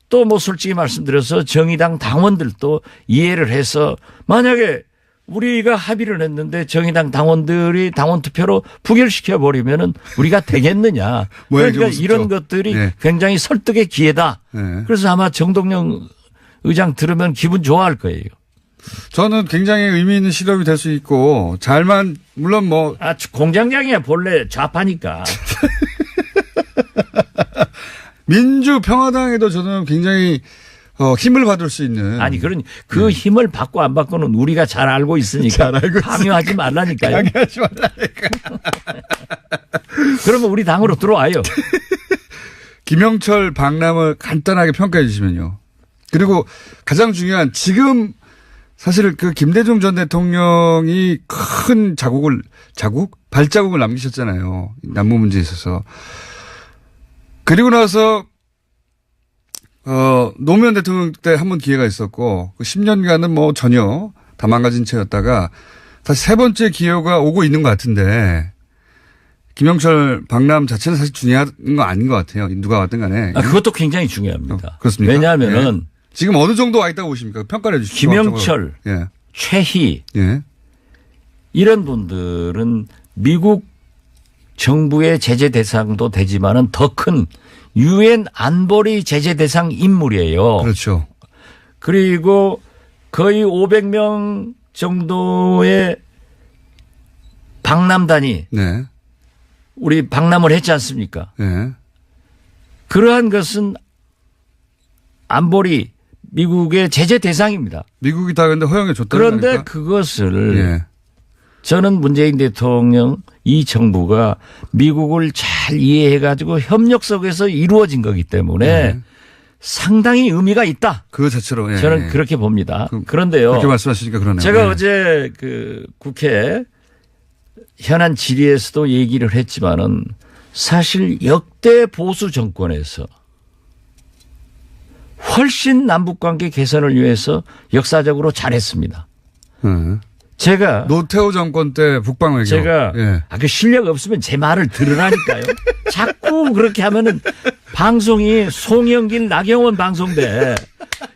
또 뭐 솔직히 말씀드려서 정의당 당원들도 이해를 해서 만약에 우리가 합의를 했는데 정의당 당원들이 당원 투표로 부결시켜 버리면은 우리가 되겠느냐. 그러니까 이런 것들이 네. 굉장히 설득의 기회다. 네. 그래서 아마 정동영 의장 들으면 기분 좋아할 거예요. 저는 굉장히 의미 있는 실험이 될 수 있고 잘만 물론 뭐 공장장이야 본래 좌파니까. 민주평화당에도 저는 굉장히 힘을 받을 수 있는. 아니 그러니 그 힘을 받고 안 받고는 우리가 잘 알고 있으니까 강요하지 말라니까요. 강요하지 말라니까. 그러면 우리 당으로 들어와요. 김영철 방남을 간단하게 평가해 주시면요. 그리고 가장 중요한 지금 사실 그 김대중 전 대통령이 큰 발자국을 남기셨잖아요. 남북 문제에 있어서. 그리고 나서 노무현 대통령 때 한 번 기회가 있었고 그 10년간은 뭐 전혀 다 망가진 채였다가 다시 세 번째 기회가 오고 있는 것 같은데 김영철 방남 자체는 사실 중요한 거 아닌 것 같아요. 누가 왔든 간에. 그것도 굉장히 중요합니다. 그렇습니까? 왜냐하면은 지금 어느 정도 와 있다고 보십니까? 평가를 해 주시죠. 김영철, 예. 최희 예. 이런 분들은 미국 정부의 제재 대상도 되지만은 더 큰 유엔 안보리 제재 대상 인물이에요. 그렇죠. 그리고 거의 500명 정도의 방남단이 네. 우리 방남을 했지 않습니까? 예. 그러한 것은 안보리 미국의 제재 대상입니다. 미국이 다 근데 허용해 줬다는 그런데 거니까? 그것을 예. 저는 문재인 대통령 이 정부가 미국을 잘 이해해 가지고 협력 속에서 이루어진 거기 때문에 상당히 의미가 있다. 그 자체로. 예. 저는 그렇게 봅니다. 그런데요. 그렇게 말씀하시니까 그러네요. 제가 예. 어제 그 국회 현안 질의에서도 얘기를 했지만은 사실 역대 보수 정권에서 훨씬 남북관계 개선을 위해서 역사적으로 잘했습니다. 제가 노태우 정권 때 북방 외교. 제가 예. 그 실력 없으면 제 말을 들으라니까요. 자꾸 그렇게 하면은 방송이 송영길 나경원 방송돼.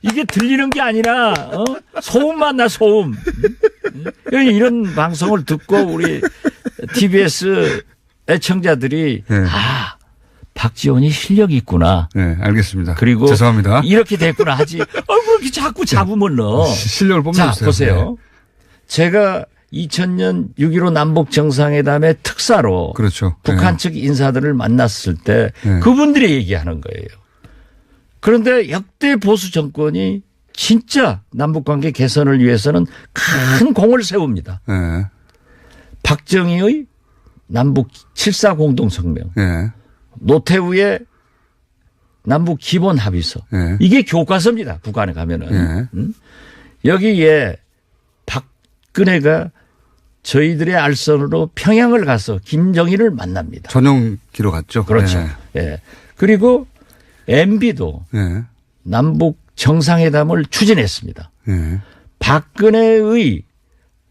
이게 들리는 게 아니라 소음만 나 소음. 이런 방송을 듣고 우리 TBS 애청자들이 네. 박지원이 실력이 있구나. 네, 알겠습니다. 그리고 죄송합니다. 이렇게 됐구나 하지. 그렇게 자꾸 잡으면 넣어. 실력을 자, 뽐내주세요. 보세요. 네. 제가 2000년 6.15 남북 정상회담의 특사로 그렇죠. 북한 네. 측 인사들을 만났을 때 네. 그분들이 얘기하는 거예요. 그런데 역대 보수 정권이 진짜 남북관계 개선을 위해서는 큰 공을 세웁니다. 네. 박정희의 남북 7.4 공동성명, 네. 노태우의 남북 기본 합의서. 네. 이게 교과서입니다. 북한에 가면은. 네. 여기에 박근혜가 저희들의 알선으로 평양을 가서 김정일을 만납니다. 전용기로 갔죠. 그렇죠. 네. 예. 그리고 MB도 네. 남북 정상회담을 추진했습니다. 네. 박근혜의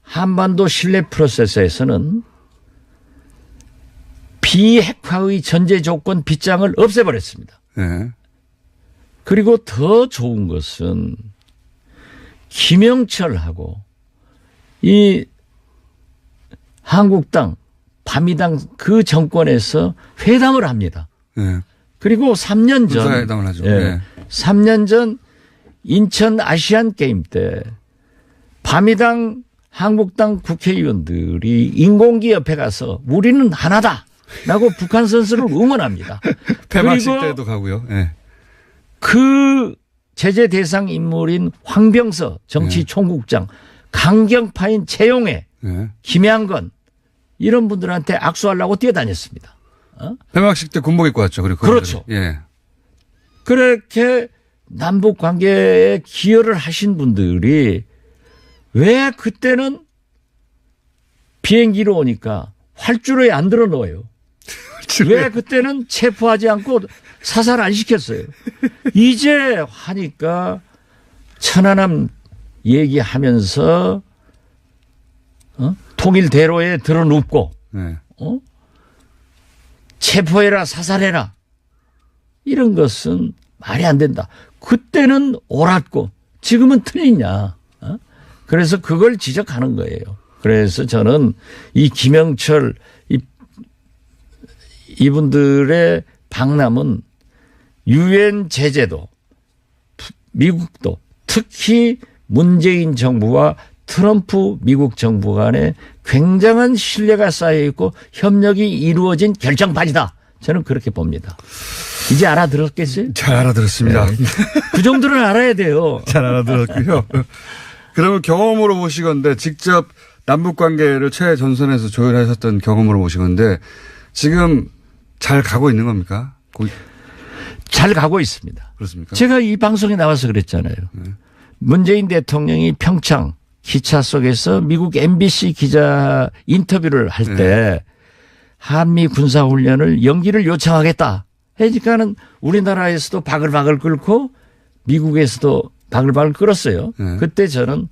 한반도 신뢰 프로세스에서는 비핵화의 전제 조건 빗장을 없애버렸습니다. 네. 그리고 더 좋은 것은 김영철하고 이 한국당, 바미당 그 정권에서 회담을 합니다. 네. 그리고 3년 전, 군사회담을 하죠. 예, 네. 3년 전 인천 아시안 게임 때 바미당, 한국당 국회의원들이 인공기 옆에 가서 우리는 하나다라고 북한 선수를 응원합니다. 폐막식 그리고 때도 가고요. 네. 그 제재 대상 인물인 황병서 정치총국장, 강경파인 최용해, 네. 김양건 이런 분들한테 악수하려고 뛰어다녔습니다. 폐막식 때 군복 입고 왔죠. 그리고 그렇죠. 예. 그렇게 남북 관계에 기여를 하신 분들이 왜 그때는 비행기로 오니까 활주로에 안 들어 넣어요. 왜 그때는 체포하지 않고 사살 안 시켰어요. 이제 하니까 천안함 얘기하면서 통일 대로에 들어 눕고 네. 체포해라 사살해라 이런 것은 말이 안 된다. 그때는 옳았고 지금은 틀리냐. 그래서 그걸 지적하는 거예요. 그래서 저는 이 김영철 이분들의 방남은 유엔 제재도 미국도 특히 문재인 정부와 트럼프 미국 정부 간에 굉장한 신뢰가 쌓여 있고 협력이 이루어진 결정판이다. 저는 그렇게 봅니다. 이제 알아들었겠어요? 잘 알아들었습니다. 네. 그 정도는 알아야 돼요. 잘 알아들었고요. 그러면 경험으로 보시건데 직접 남북 관계를 최전선에서 조율하셨던 경험으로 보시건데 지금 잘 가고 있는 겁니까? 잘 가고 있습니다. 그렇습니까? 제가 이 방송에 나와서 그랬잖아요. 문재인 대통령이 평창 기차 속에서 미국 MBC 기자 인터뷰를 할 때 한미 군사훈련을 연기를 요청하겠다. 하니까는 우리나라에서도 바글바글 끓고 미국에서도 바글바글 끓었어요. 그때 저는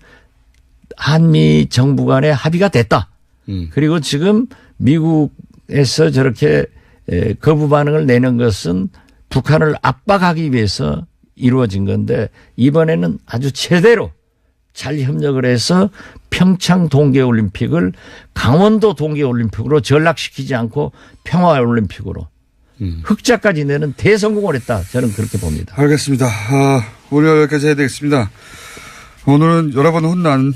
한미 정부 간의 합의가 됐다. 그리고 지금 미국에서 저렇게 거부 반응을 내는 것은 북한을 압박하기 위해서 이루어진 건데 이번에는 아주 제대로 잘 협력을 해서 평창 동계올림픽을 강원도 동계올림픽으로 전락시키지 않고 평화올림픽으로 흑자까지 내는 대성공을 했다. 저는 그렇게 봅니다. 알겠습니다. 오늘 여기까지 해야 되겠습니다. 오늘은 여러 번 혼난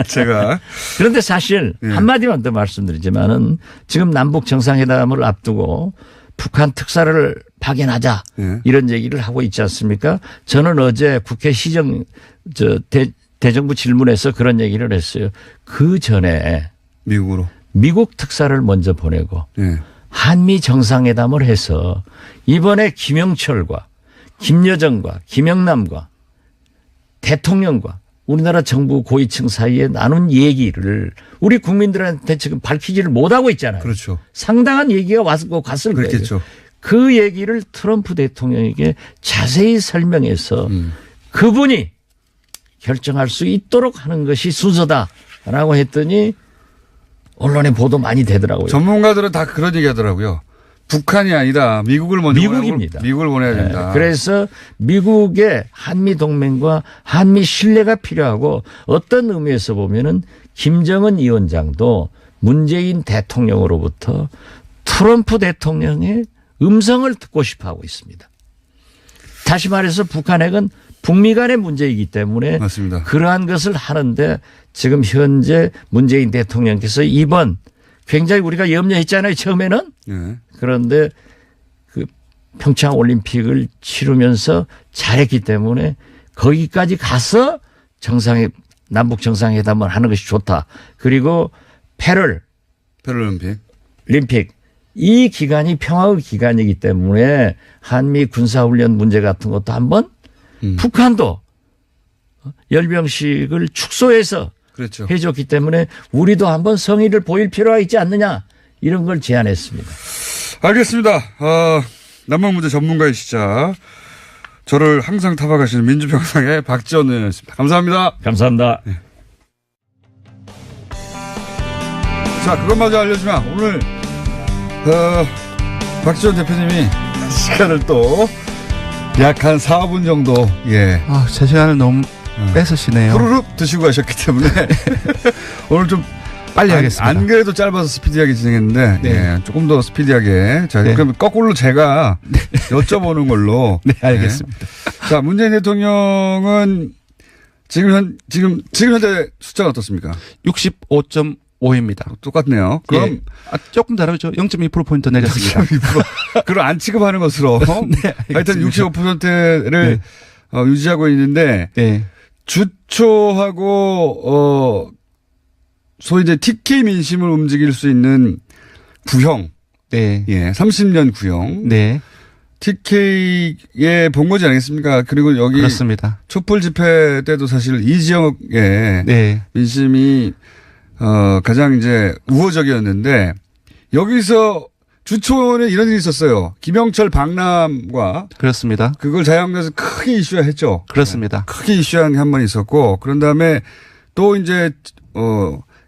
제가. 그런데 사실 한마디만 더 말씀드리지만은 지금 남북 정상회담을 앞두고 북한 특사를 파견하자 이런 얘기를 하고 있지 않습니까? 저는 어제 국회 대정부 질문에서 그런 얘기를 했어요. 그 전에 미국으로 미국 특사를 먼저 보내고 한미 정상회담을 해서 이번에 김영철과 김여정과 김영남과 대통령과 우리나라 정부 고위층 사이에 나눈 얘기를 우리 국민들한테 지금 밝히지를 못하고 있잖아요. 그렇죠. 상당한 얘기가 갔을 그렇겠죠. 거예요. 그 얘기를 트럼프 대통령에게 자세히 설명해서 그분이 결정할 수 있도록 하는 것이 순서다라고 했더니 언론에 보도 많이 되더라고요. 전문가들은 다 그런 얘기 하더라고요. 북한이 아니다. 미국을 먼저 미국입니다. 미국을 보내야 된다. 네. 그래서 미국의 한미 동맹과 한미 신뢰가 필요하고 어떤 의미에서 보면은 김정은 위원장도 문재인 대통령으로부터 트럼프 대통령의 음성을 듣고 싶어 하고 있습니다. 다시 말해서 북한 핵은 북미 간의 문제이기 때문에 맞습니다. 그러한 것을 하는데 지금 현재 문재인 대통령께서 이번 굉장히 우리가 염려했잖아요. 처음에는. 그런데 그 평창 올림픽을 치르면서 잘했기 때문에 거기까지 가서 남북 정상회담을 하는 것이 좋다. 그리고 패럴림픽 이 기간이 평화의 기간이기 때문에 한미 군사훈련 문제 같은 것도 한번 북한도 열병식을 축소해서 그렇죠. 해줬기 때문에 우리도 한번 성의를 보일 필요가 있지 않느냐 이런 걸 제안했습니다. 알겠습니다. 남북 문제 전문가이시자 저를 항상 타박하시는 민주평상의 박지원 의원이었습니다. 감사합니다. 감사합니다. 네. 자, 그것마저 알려주면 오늘 박지원 대표님이 시간을 또 약 한 4분 정도 제 시간을 너무 뺏으시네요. 후루룩 드시고 가셨기 때문에 오늘 좀 빨리 하겠습니다. 안 그래도 짧아서 스피디하게 진행했는데 조금 더 스피디하게. 자, 그럼 거꾸로 제가 여쭤보는 걸로. 네, 알겠습니다. 자, 문재인 대통령은 지금 현재 숫자가 어떻습니까? 65.5입니다. 똑같네요. 그럼 조금 다르죠. 0.2%포인트 내렸습니다. 0.2%. 그럼 안 취급하는 것으로. 네, 하여튼 65%를 유지하고 있는데 주초하고 소위 이제 TK 민심을 움직일 수 있는 구형. 30년 구형. TK에 본 거지 않겠습니까? 그리고 여기 그렇습니다. 촛불 집회 때도 사실 이 지역의 민심이 가장 이제 우호적이었는데 여기서 주초에 이런 일이 있었어요. 김영철 방남과 그렇습니다. 그걸 자유한국당에서 크게 이슈화했죠. 그렇습니다. 크게 이슈한 게 한 번 있었고 그런 다음에 또 이제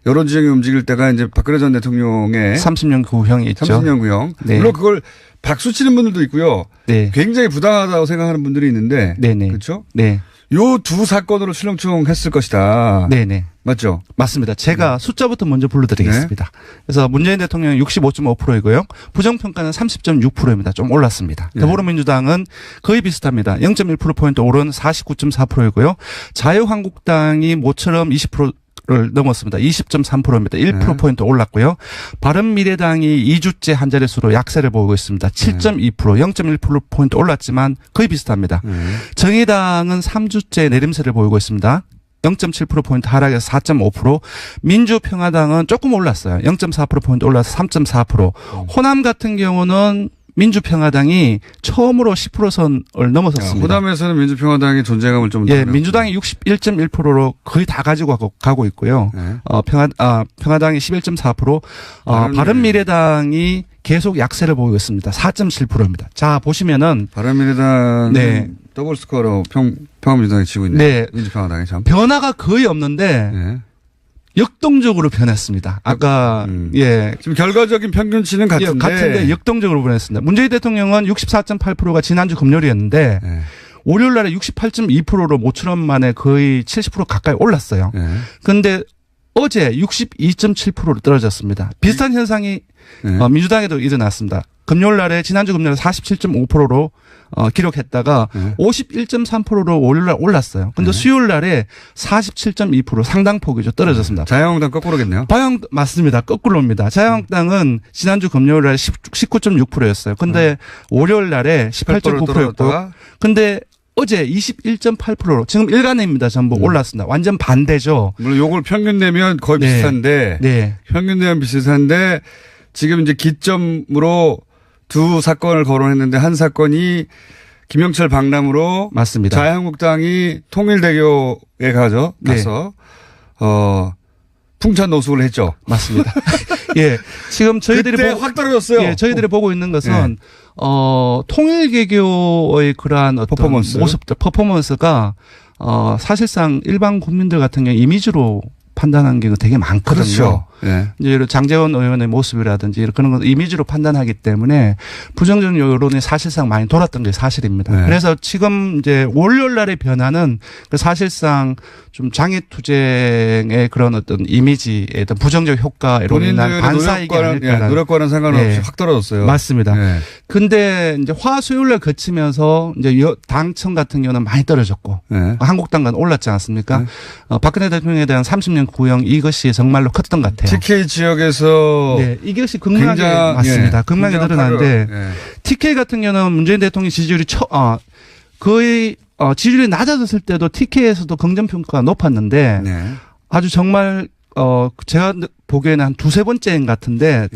여론 지형이 움직일 때가 이제 박근혜 전 대통령의 30년 구형이 있죠. 30년 구형. 네. 물론 그걸 박수 치는 분들도 있고요. 네. 굉장히 부당하다고 생각하는 분들이 있는데 네네. 그렇죠? 네. 요 두 사건으로 출렁출렁했을 것이다. 네네. 맞죠? 맞습니다. 제가 숫자부터 먼저 불러드리겠습니다. 그래서 문재인 대통령은 65.5%이고요. 부정평가는 30.6%입니다. 좀 올랐습니다. 네. 더불어민주당은 거의 비슷합니다. 0.1%포인트 오른 49.4%이고요. 자유한국당이 모처럼 20%를 넘었습니다. 20.3%입니다. 1%포인트 올랐고요. 바른미래당이 2주째 한 자릿수로 약세를 보이고 있습니다. 7.2%, 0.1%포인트 올랐지만 거의 비슷합니다. 정의당은 3주째 내림세를 보이고 있습니다. 0.7%포인트 하락해서 4.5%. 민주평화당은 조금 올랐어요. 0.4%포인트 올라서 3.4%. 호남 같은 경우는 민주평화당이 처음으로 10%선을 넘어섰습니다. 호남에서는 민주평화당의 존재감을 좀. 예, 민주당이 61.1%로 거의 다 가지고 가고 있고요. 네. 평화당이 11.4%, 바른미래당이 계속 약세를 보이고 있습니다. 4.7%입니다. 자, 보시면은. 바른미래당. 네. 더블 스코어로 평화민주당이 지고 있네. 네. 민주평화당이 참. 변화가 거의 없는데. 네. 역동적으로 변했습니다. 아까 예 지금 결과적인 평균치는 같은데 역동적으로 변했습니다. 문재인 대통령은 64.8%가 지난주 금요일이었는데 네. 월요일 날에 68.2%로 모처럼 만에 거의 70% 가까이 올랐어요. 그런데 어제 62.7%로 떨어졌습니다. 비슷한 현상이 민주당에도 일어났습니다. 금요일 날에 지난주 금요일에 47.5%로 기록했다가 51.3%로 월요일 날 올랐어요. 근데 수요일 날에 47.2% 상당폭이죠. 떨어졌습니다. 자유한국당 거꾸로겠네요. 맞습니다. 거꾸로입니다. 자유한국당은 지난주 금요일 날에 19.6%였어요. 근데 월요일 날에 18.9%였고 근데 어제 21.8%로 지금 일간입니다. 전부 올랐습니다. 완전 반대죠. 물론 요걸 평균 내면 거의 네. 비슷한데 네. 평균 내면 비슷한데 지금 이제 기점으로 두 사건을 거론했는데 한 사건이 김영철 방남으로 맞습니다. 자유한국당이 통일대교에 가서 풍찬 노숙을 했죠. 맞습니다. 예. 지금 저희들이 그때 확 떨어졌어요. 예, 저희들이 보고 있는 것은 통일개교의 그러한 어떤 모습들, 퍼포먼스가 사실상 일반 국민들 같은 경우 이미지로 판단한 게 되게 많거든요. 그렇죠. 네. 이제 장제원 의원의 모습이라든지 그런 걸 이미지로 판단하기 때문에 부정적 여론이 사실상 많이 돌았던 게 사실입니다. 네. 그래서 지금 이제 월요일 날의 변화는 사실상 좀 장애투쟁의 그런 어떤 이미지에 어떤 부정적 효과로 인한 반사이기 아닐까라는 노력과는 상관없이 확 떨어졌어요. 맞습니다. 네. 근데 이제 화수요일날 거치면서 이제 당청 같은 경우는 많이 떨어졌고 한국당과는 올랐지 않습니까? 박근혜 대통령에 대한 30년 구형 이것이 정말로 컸던 것 같아요. TK 지역에서 이것이 극명하게 맞습니다. 극명하게 드러나는데 TK 같은 경우는 문재인 대통령 지지율이 거의 지지율이 낮아졌을 때도 TK에서도 긍정평가가 높았는데 아주 정말 제가 보기에는 한 두세 번째인 것 같은데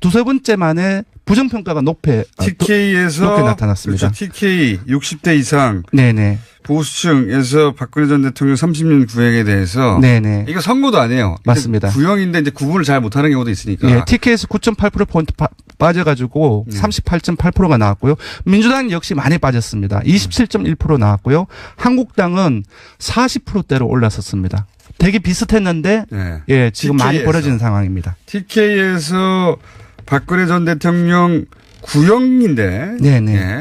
두세 번째 만에 부정평가가 높게 나타났습니다. 그렇죠. TK 60대 이상 네네. 보수층에서 박근혜 전 대통령 30년 구형에 대해서 네네. 이거 선거도 아니에요. 맞습니다. 구형인데 이제 구분을 잘 못하는 경우도 있으니까. 예, TK에서 9.8%포인트 빠져가지고 38.8%가 나왔고요. 민주당 역시 많이 빠졌습니다. 27.1% 나왔고요. 한국당은 40%대로 올랐었습니다. 되게 비슷했는데 예, 지금 TK에서. 많이 벌어지는 상황입니다. TK에서 박근혜 전 대통령 구형인데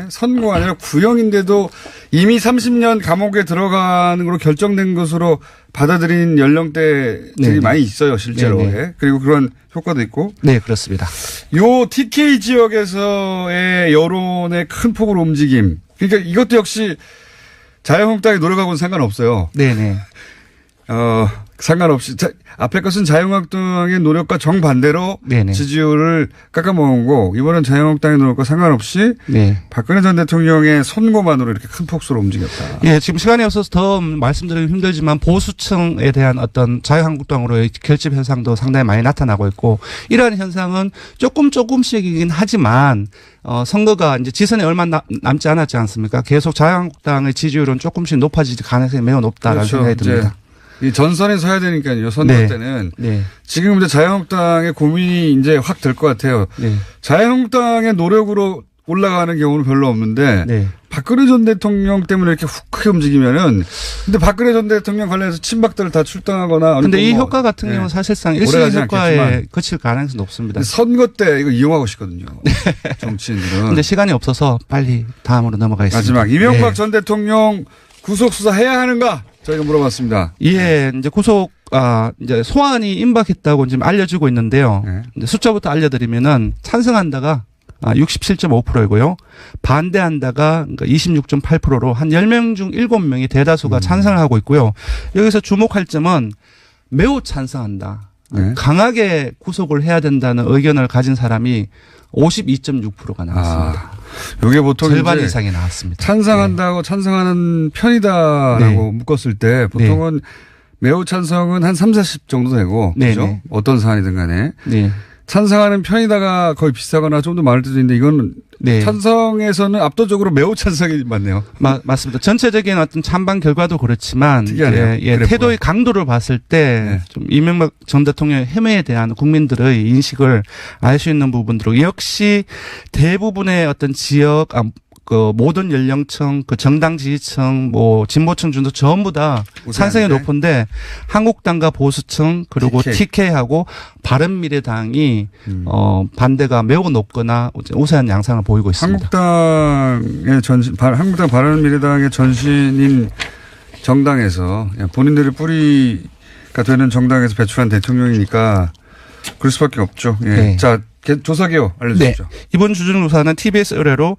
선고가 아니라 구형인데도 이미 30년 감옥에 들어가는 걸로 결정된 것으로 받아들인 연령대들이 많이 있어요. 실제로. 그리고 그런 효과도 있고. 네, 그렇습니다. 요 TK 지역에서의 여론의 큰 폭으로 움직임. 그러니까 이것도 역시 자유한국당이 노력하고는 상관없어요. 네네. 상관없이 앞에 것은 자유한국당의 노력과 정반대로 지지율을 깎아먹은 이번엔 자유한국당의 노력과 상관없이 박근혜 전 대통령의 선고만으로 이렇게 큰 폭으로 움직였다. 예, 지금 시간이 없어서 더 말씀드리기 힘들지만 보수층에 대한 어떤 자유한국당으로의 결집 현상도 상당히 많이 나타나고 있고 이러한 현상은 조금씩이긴 하지만 선거가 이제 지선이 얼마 남지 않았지 않습니까? 계속 자유한국당의 지지율은 조금씩 높아질 가능성이 매우 높다라는 생각이 듭니다. 이 전선에 서야 되니까요. 선거 네. 때는. 네. 지금 이제 자유한국당의 고민이 이제 확 될 것 같아요. 네. 자유한국당의 노력으로 올라가는 경우는 별로 없는데 네. 박근혜 전 대통령 때문에 이렇게 훅 크게 움직이면은 근데 박근혜 전 대통령 관련해서 친박들 다 출당하거나 근데 이 효과 같은 경우는 사실상 일시적 오래가지 효과에 않겠지만 그칠 가능성이 높습니다. 선거 때 이거 이용하고 싶거든요. 정치인들은. 근데 시간이 없어서 빨리 다음으로 넘어가겠습니다. 마지막 이명박 네. 전 대통령 구속 수사해야 하는가? 저희가 물어봤습니다. 예, 이제 이제 소환이 임박했다고 지금 알려지고 있는데요. 네. 이제 숫자부터 알려드리면은 찬성한다가 67.5%이고요. 반대한다가 26.8%로 한 10명 중 7명이 대다수가 찬성을 하고 있고요. 여기서 주목할 점은 매우 찬성한다. 네. 강하게 구속을 해야 된다는 의견을 가진 사람이 52.6%가 나왔습니다. 이게 보통 절반 이제 이상이 나왔습니다. 찬성한다고 찬성하는 편이다라고 묶었을 때 보통은 매우 찬성은 한 30, 40 정도 되고 네. 그죠? 네. 어떤 사안이든 간에 네. 찬성하는 편이다가 거의 비슷하거나 좀 더 많을 때도 있는데 이건 네. 찬성에서는 압도적으로 매우 찬성이 많네요. 맞습니다. 전체적인 어떤 찬반 결과도 그렇지만 특이하네요. 그래프가. 태도의 강도를 봤을 때 좀 이명박 전 대통령의 혐의에 대한 국민들의 인식을 알 수 있는 부분들로 역시 대부분의 어떤 지역 그 모든 연령층, 그 정당 지지층, 뭐 진보층 중도 전부 다 찬성이 높은데 한국당과 보수층 그리고 TK하고 바른미래당이 반대가 매우 높거나 우세한 양상을 보이고 있습니다. 한국당 바른미래당의 전신인 정당에서 본인들의 뿌리가 되는 정당에서 배출한 대통령이니까 그럴 수밖에 없죠. 예. 네. 자, 조사 개요 알려주십시오. 네. 이번 주중 조사는 TBS 의뢰로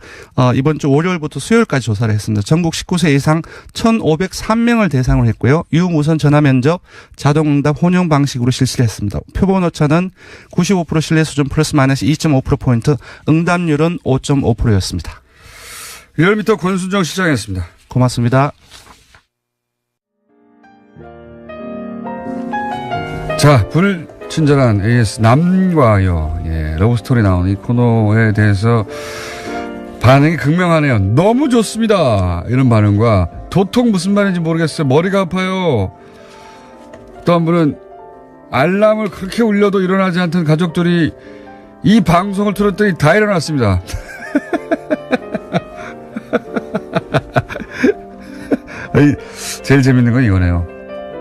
이번 주 월요일부터 수요일까지 조사를 했습니다. 전국 19세 이상 1,503명을 대상으로 했고요. 유무선 전화 면접, 자동응답 혼용 방식으로 실시를 했습니다. 표본 오차는 95% 신뢰 수준 플러스 마이너스 2.5%포인트, 응답률은 5.5%였습니다. 리얼미터 권순정 시장이었습니다. 고맙습니다. 자, 불친절한 AS 남과 여, 러브스토리 나온 이 코너에 대해서 반응이 극명하네요. 너무 좋습니다. 이런 반응과 도통 무슨 말인지 모르겠어요. 머리가 아파요. 또 한 분은 알람을 그렇게 울려도 일어나지 않던 가족들이 이 방송을 틀었더니 다 일어났습니다. 제일 재밌는 건 이거네요.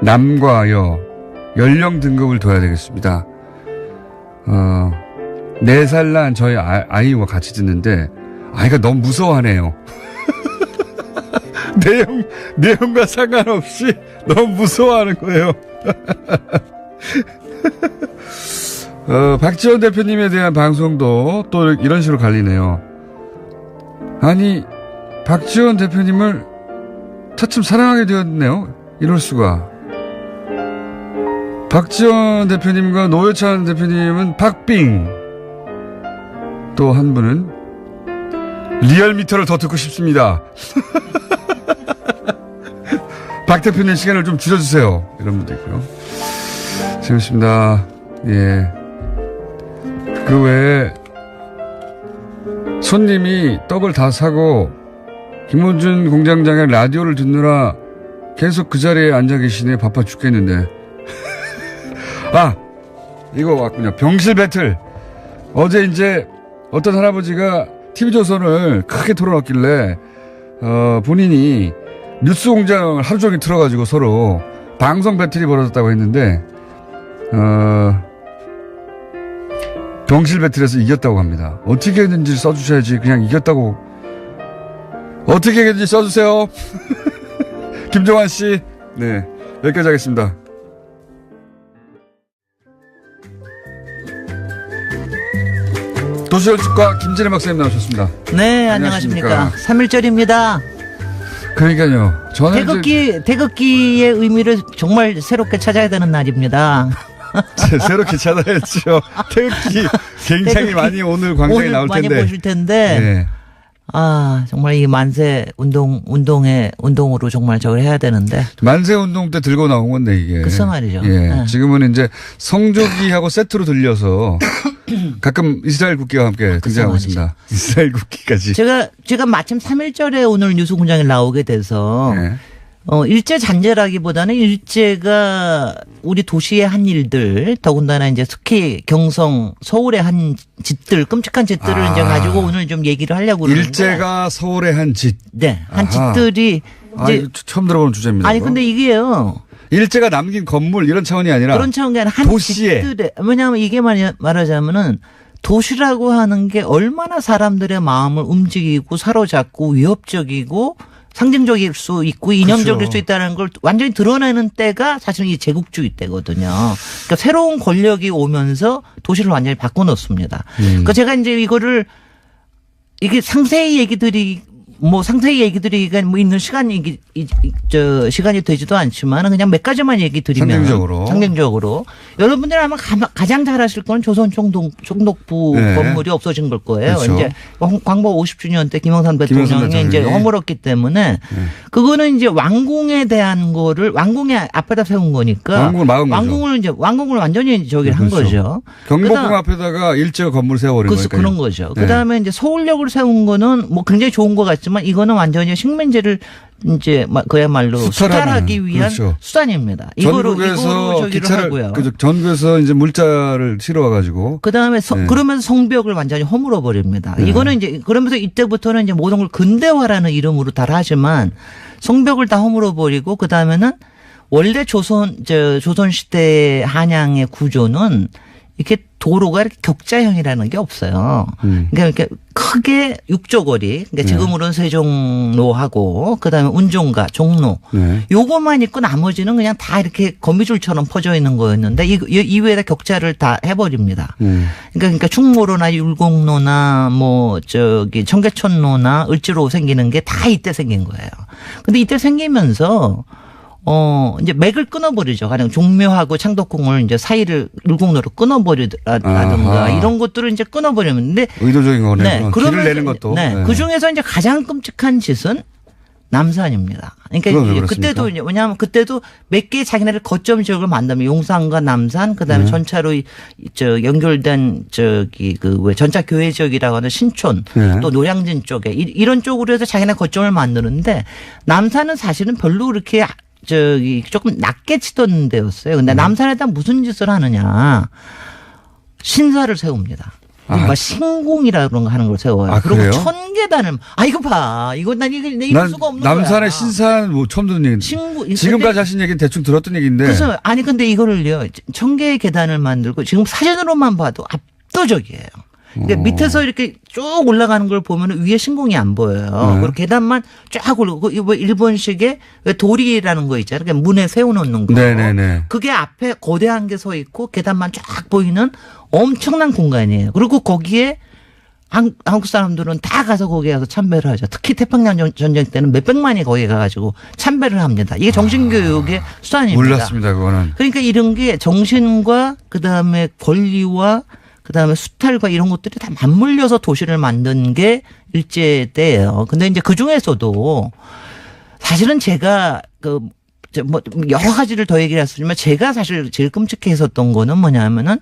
남과 여 연령 등급을 둬야 되겠습니다. 4살 난 저희 아이와 같이 듣는데 아이가 너무 무서워하네요. 내용과 상관없이 너무 무서워하는 거예요. 박지원 대표님에 대한 방송도 또 이런 식으로 갈리네요. 아니, 박지원 대표님을 차츰 사랑하게 되었네요. 이럴 수가. 박지원 대표님과 노회찬 대표님은 박빙. 또 한 분은 리얼미터를 더 듣고 싶습니다. 박 대표님 시간을 좀 줄여주세요. 이런 분도 있고요. 재밌습니다. 예. 그 외에 손님이 떡을 다 사고 김원준 공장장의 라디오를 듣느라 계속 그 자리에 앉아 계시네. 바빠 죽겠는데. 이거 왔군요. 병실 배틀. 어제 이제 어떤 할아버지가 TV조선을 크게 틀어놨길래 본인이 뉴스공장을 하루 종일 틀어가지고 서로 방송 배틀이 벌어졌다고 했는데 병실 배틀에서 이겼다고 합니다. 어떻게 했는지 써주셔야지. 그냥 이겼다고. 어떻게 했는지 써주세요. 김종환 씨. 네, 여기까지 하겠습니다. 도시월집과 김진애 박사님 나오셨습니다. 네, 안녕하십니까. 3.1절입니다. 그러니까요. 저는 태극기의 의미를 정말 새롭게 찾아야 되는 날입니다. 새롭게 찾아야죠. 태극기 굉장히 많이 오늘 광장에 나올 텐데. 많이 보실 텐데. 네. 정말 이 만세 운동으로 정말 저걸 해야 되는데. 만세 운동 때 들고 나온 건데 이게. 글쎄 말이죠. 예. 네. 지금은 이제 성조기하고 세트로 들려서 가끔 이스라엘 국기와 함께 등장하고 있습니다. 이스라엘 국기까지. 제가 마침 3.1절에 오늘 뉴스공장에 나오게 돼서. 네. 일제 잔재라기보다는 일제가 우리 도시의 한 일들, 더군다나 이제 특히 경성, 서울의 한 짓들, 끔찍한 짓들을 이제 가지고 오늘 좀 얘기를 하려고 그러는데. 일제가 서울의 한 짓. 네. 한 짓들이 이제 처음 들어보는 주제입니다. 아니 근데 이게요. 일제가 남긴 건물 이런 차원이 아니라 그런 차원이 아니라 한 도시에. 짓들에, 왜냐하면 이게 말하자면은 도시라고 하는 게 얼마나 사람들의 마음을 움직이고 사로잡고 위협적이고 상징적일 수 있고 이념적일 그렇죠. 수 있다는 걸 완전히 드러내는 때가 사실은 이 제국주의 때거든요. 그러니까 새로운 권력이 오면서 도시를 완전히 바꿔놓습니다. 그러니까 제가 이제 이거를 이게 상세히 얘기들이가 뭐 있는 시간이 시간이 되지도 않지만 그냥 몇 가지만 얘기 드리면 상징적으로 여러분들 아마 가장 잘 아실 건 조선 총독부 네. 건물이 없어진 걸 거예요. 그렇죠. 이제 광복 50주년 때 김영삼 대통령이 이제 허물었기 때문에 그거는 이제 왕궁에 대한 거를 왕궁에 앞에다 세운 거니까 왕궁을 막은 거죠. 왕궁을 완전히 저기를 한 거죠. 경복궁 앞에다가 일제가 건물 세워버린 거니까. 그런 거죠. 네. 그다음에 이제 서울역을 세운 거는 뭐 굉장히 좋은 것 같지만 이거는 완전히 식민지를 이제 그야말로 수탈하기 위한 그렇죠. 수단입니다. 전국에서 기차를 전국에서 이제 물자를 실어와가지고 그다음에 그러면서 성벽을 완전히 허물어 버립니다. 이거는 이제 그러면서 이때부터는 이제 모든 걸 근대화라는 이름으로 다 하지만 성벽을 다 허물어 버리고 그다음에는 원래 조선 시대 한양의 구조는 이렇게 도로가 이렇게 격자형이라는 게 없어요. 그러니까 이렇게 크게 육조거리, 그러니까 지금으로는 세종로하고 그다음에 운종가, 종로 요것만 있고 나머지는 그냥 다 이렇게 거미줄처럼 퍼져 있는 거였는데 이외에다 격자를 다 해버립니다. 그러니까 충무로나 율곡로나 뭐 청계천로나 을지로 생기는 게 다 이때 생긴 거예요. 근데 이때 생기면서 이제 맥을 끊어버리죠. 가령 종묘하고 창덕궁을 이제 사이를 율곡로로 끊어버리라든가 이런 것들을 이제 끊어버리는데 의도적인 거네요. 네, 길을 내는 것도. 네. 그 중에서 이제 가장 끔찍한 짓은 남산입니다. 그러니까 그때도 왜냐하면 그때도 몇 개의 자기네들 거점 지역을 만들면 용산과 남산 그다음에 전차로 연결된 왜 전차 교회 지역이라고 하는 신촌 또 노량진 쪽에 이런 쪽으로 해서 자기네 거점을 만드는데 남산은 사실은 별로 그렇게 조금 낮게 치던 데였어요. 근데 남산에다 무슨 짓을 하느냐. 신사를 세웁니다. 막 신궁이라 그런 거 하는 걸 세워요. 그리고 그래요? 1000계단을 이거 봐. 난 이럴 수가 없는 남산의 거야. 신사는 뭐 처음 듣는 얘기인데. 지금까지 하신 얘기는 대충 들었던 얘기인데. 그래서 근데 이거를요. 1000개의 계단을 만들고 지금 사진으로만 봐도 압도적이에요. 그러니까 밑에서 이렇게 쭉 올라가는 걸 보면 위에 신궁이 안 보여요. 그리고 계단만 쫙 올라가고 이거 일본식의 도리라는 거 있잖아요. 그러니까 문에 세워놓는 거. 네네네. 그게 앞에 거대한 게 서 있고 계단만 쫙 보이는 엄청난 공간이에요. 그리고 거기에 한국 사람들은 다 가서 거기에 가서 참배를 하죠. 특히 태평양 전쟁 때는 몇백만이 거기에 가가지고 참배를 합니다. 이게 정신교육의 수단입니다. 몰랐습니다, 그거는. 그러니까 이런 게 정신과 그다음에 권리와 그다음에 수탈과 이런 것들이 다 맞물려서 도시를 만든 게 일제 때예요. 근데 이제 그 중에서도 사실은 제가 뭐 여러 가지를 더 얘기를 했지만 제가 사실 제일 끔찍해 했었던 거는 뭐냐면은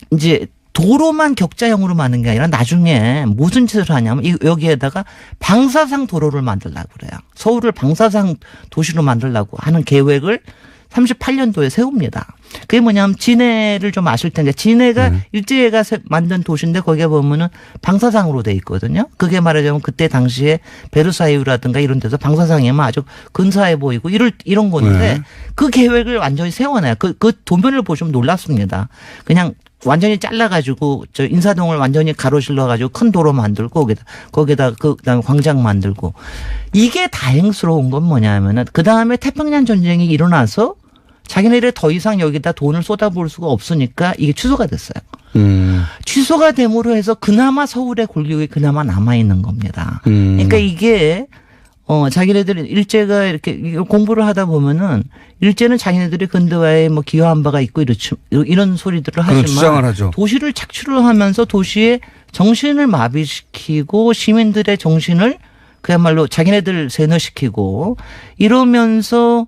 이제 도로만 격자형으로 만든 게 아니라 나중에 무슨 짓을 하냐면 여기에다가 방사상 도로를 만들려고 그래요. 서울을 방사상 도시로 만들려고 하는 계획을 38년도에 세웁니다. 그게 뭐냐면 진해를 좀 아실 텐데 진해가 일제가 만든 도시인데 거기에 보면은 방사상으로 돼 있거든요. 그게 말하자면 그때 당시에 베르사유라든가 이런 데서 방사상이면 아주 근사해 보이고 이런 건데 그 계획을 완전히 세워놔요. 그 도면을 보시면 놀랍습니다. 그냥 완전히 잘라가지고 인사동을 완전히 가로질러가지고 큰 도로 만들고 거기다 그다음에 광장 만들고 이게 다행스러운 건 뭐냐면은 그 다음에 태평양 전쟁이 일어나서 자기네들이 더 이상 여기다 돈을 쏟아부을 수가 없으니까 이게 취소가 됐어요. 취소가 됨으로 해서 그나마 서울의 권력이 그나마 남아 있는 겁니다. 그러니까 이게 자기네들이 일제가 이렇게 공부를 하다 보면은 일제는 자기네들이 근대화에 뭐 기여한 바가 있고 이런 소리들을 하지만 주장을 하죠. 도시를 착취를 하면서 도시의 정신을 마비시키고 시민들의 정신을 그야말로 자기네들 세뇌시키고 이러면서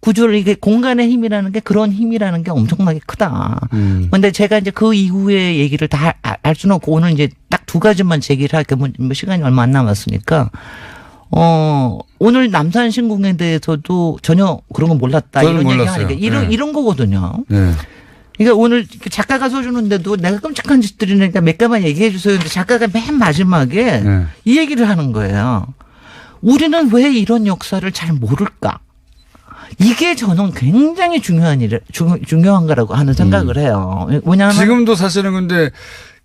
구조를 이게 공간의 힘이라는 게 그런 힘이라는 게 엄청나게 크다. 그런데 제가 이제 그 이후의 얘기를 다 알 수는 없고 오늘 이제 딱 두 가지만 제기를 할게 뭐 시간이 얼마 안 남았으니까 오늘 남산 신공에 대해서도 전혀 그런 건 몰랐다. 저는 이런 몰랐어요. 얘기하니까 이런 거거든요. 네. 그러니까 오늘 작가가 써주는데도 내가 끔찍한 짓들이니까 몇 가만 얘기해 주세요. 근데 작가가 맨 마지막에 네. 이 얘기를 하는 거예요. 우리는 왜 이런 역사를 잘 모를까? 이게 저는 굉장히 중요한 거라고 하는 생각을 해요. 왜냐하면 지금도 사실은 근데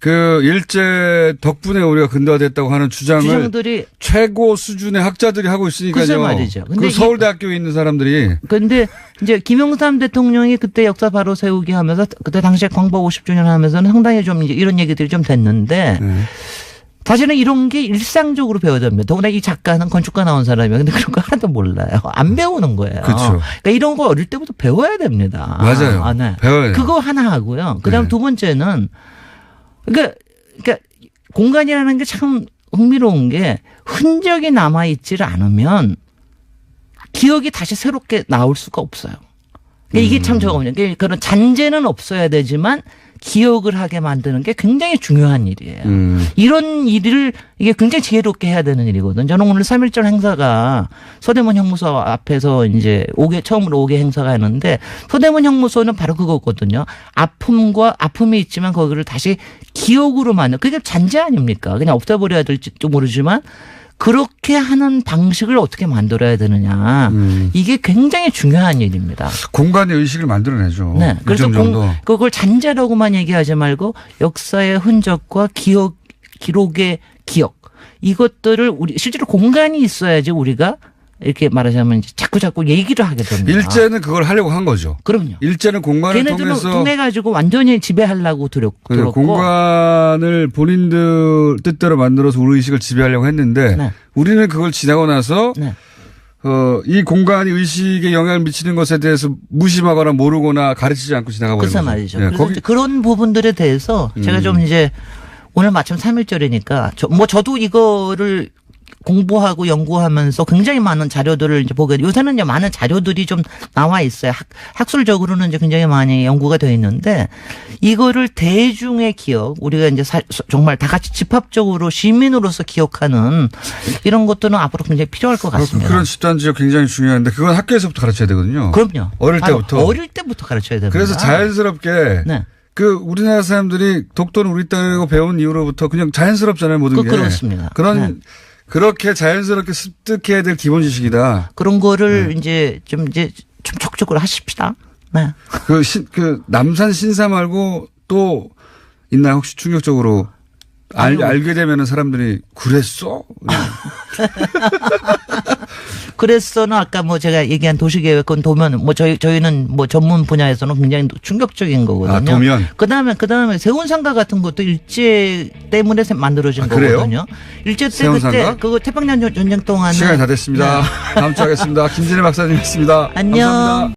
그 일제 덕분에 우리가 근대화됐다고 하는 주장을 주장들이 최고 수준의 학자들이 하고 있으니까요. 글쎄 말이죠. 근데 그 서울대학교에 있는 사람들이 근데 이제 김영삼 대통령이 그때 역사 바로 세우기 하면서 그때 당시에 광복 50주년 하면서는 상당히 좀 이제 이런 얘기들이 좀 됐는데 사실은 이런 게 일상적으로 배워야 됩니다. 더구나 이 작가는 건축가 나온 사람이에요. 근데 그런 거 하나도 몰라요. 안 배우는 거예요. 그렇죠. 그러니까 이런 거 어릴 때부터 배워야 됩니다. 맞아요. 네. 배워야 돼요. 그거 하나 하고요. 그다음 네. 두 번째는 그러니까 공간이라는 게 참 흥미로운 게 흔적이 남아 있지를 않으면 기억이 다시 새롭게 나올 수가 없어요. 그러니까 이게 참 저거든요. 그런 잔재는 없어야 되지만 기억을 하게 만드는 게 굉장히 중요한 일이에요. 이런 일을 이게 굉장히 지혜롭게 해야 되는 일이거든요. 저는 오늘 3.1절 행사가 서대문 형무소 앞에서 이제 처음으로 5개 행사가 있는데 서대문 형무소는 바로 그거거든요. 아픔이 있지만 거기를 다시 기억으로 만든 그게 잔재 아닙니까? 그냥 없애버려야 될지도 모르지만 그렇게 하는 방식을 어떻게 만들어야 되느냐. 이게 굉장히 중요한 일입니다. 공간의 의식을 만들어내죠. 네. 그래서 정도. 그걸 잔재라고만 얘기하지 말고 역사의 흔적과 기록의 기억 이것들을 우리 실제로 공간이 있어야지 우리가 이렇게 말하자면 자꾸 얘기를 하게 됩니다. 일제는 그걸 하려고 한 거죠. 그럼요. 일제는 공간을 걔네들은 통해서 통해 가지고 완전히 지배하려고 들었고 공간을 본인들 뜻대로 만들어서 우리 의식을 지배하려고 했는데 네. 우리는 그걸 지나고 나서 네. 이 공간이 의식에 영향을 미치는 것에 대해서 무심하거나 모르거나 가르치지 않고 지나가 버린 글쎄 거죠. 말이죠. 예, 그래서 거기 이제 그런 부분들에 대해서 제가 좀 이제 오늘 마침 3.1절이니까 저도 이거를 공부하고 연구하면서 굉장히 많은 자료들을 이제 보게 요새는 이제 많은 자료들이 좀 나와 있어요. 학술적으로는 이제 굉장히 많이 연구가 되어 있는데 이거를 대중의 기억 우리가 이제 정말 다 같이 집합적으로 시민으로서 기억하는 이런 것들은 앞으로 굉장히 필요할 것 같습니다. 그런 집단지역 굉장히 중요한데 그건 학교에서부터 가르쳐야 되거든요. 그럼요. 어릴 때부터. 어릴 때부터 가르쳐야 됩니다. 그래서 자연스럽게 네. 그 우리나라 사람들이 독도는 우리 땅이라고 배운 이후로부터 그냥 자연스럽잖아요. 모든 게. 그렇습니다. 그런 그렇게 자연스럽게 습득해야 될 기본 지식이다. 그런 거를 이제 좀 적극적으로 하십시다. 네. 그 남산 신사 말고 또 있나요? 혹시 충격적으로 알게 되면은 사람들이 그랬어? 그래서는 아까 뭐 제가 얘기한 도시계획은 도면 뭐 저희는 뭐 전문 분야에서는 굉장히 충격적인 거거든요. 아, 도면. 그다음에 세운상가 같은 것도 일제 때문에 만들어진 거거든요. 일제 때 세운상가? 그때 그거 태평양 전쟁 동안에 시간이 다 됐습니다. 다음 주에 하겠습니다. 김진애 박사님이었습니다. 안녕. 감사합니다.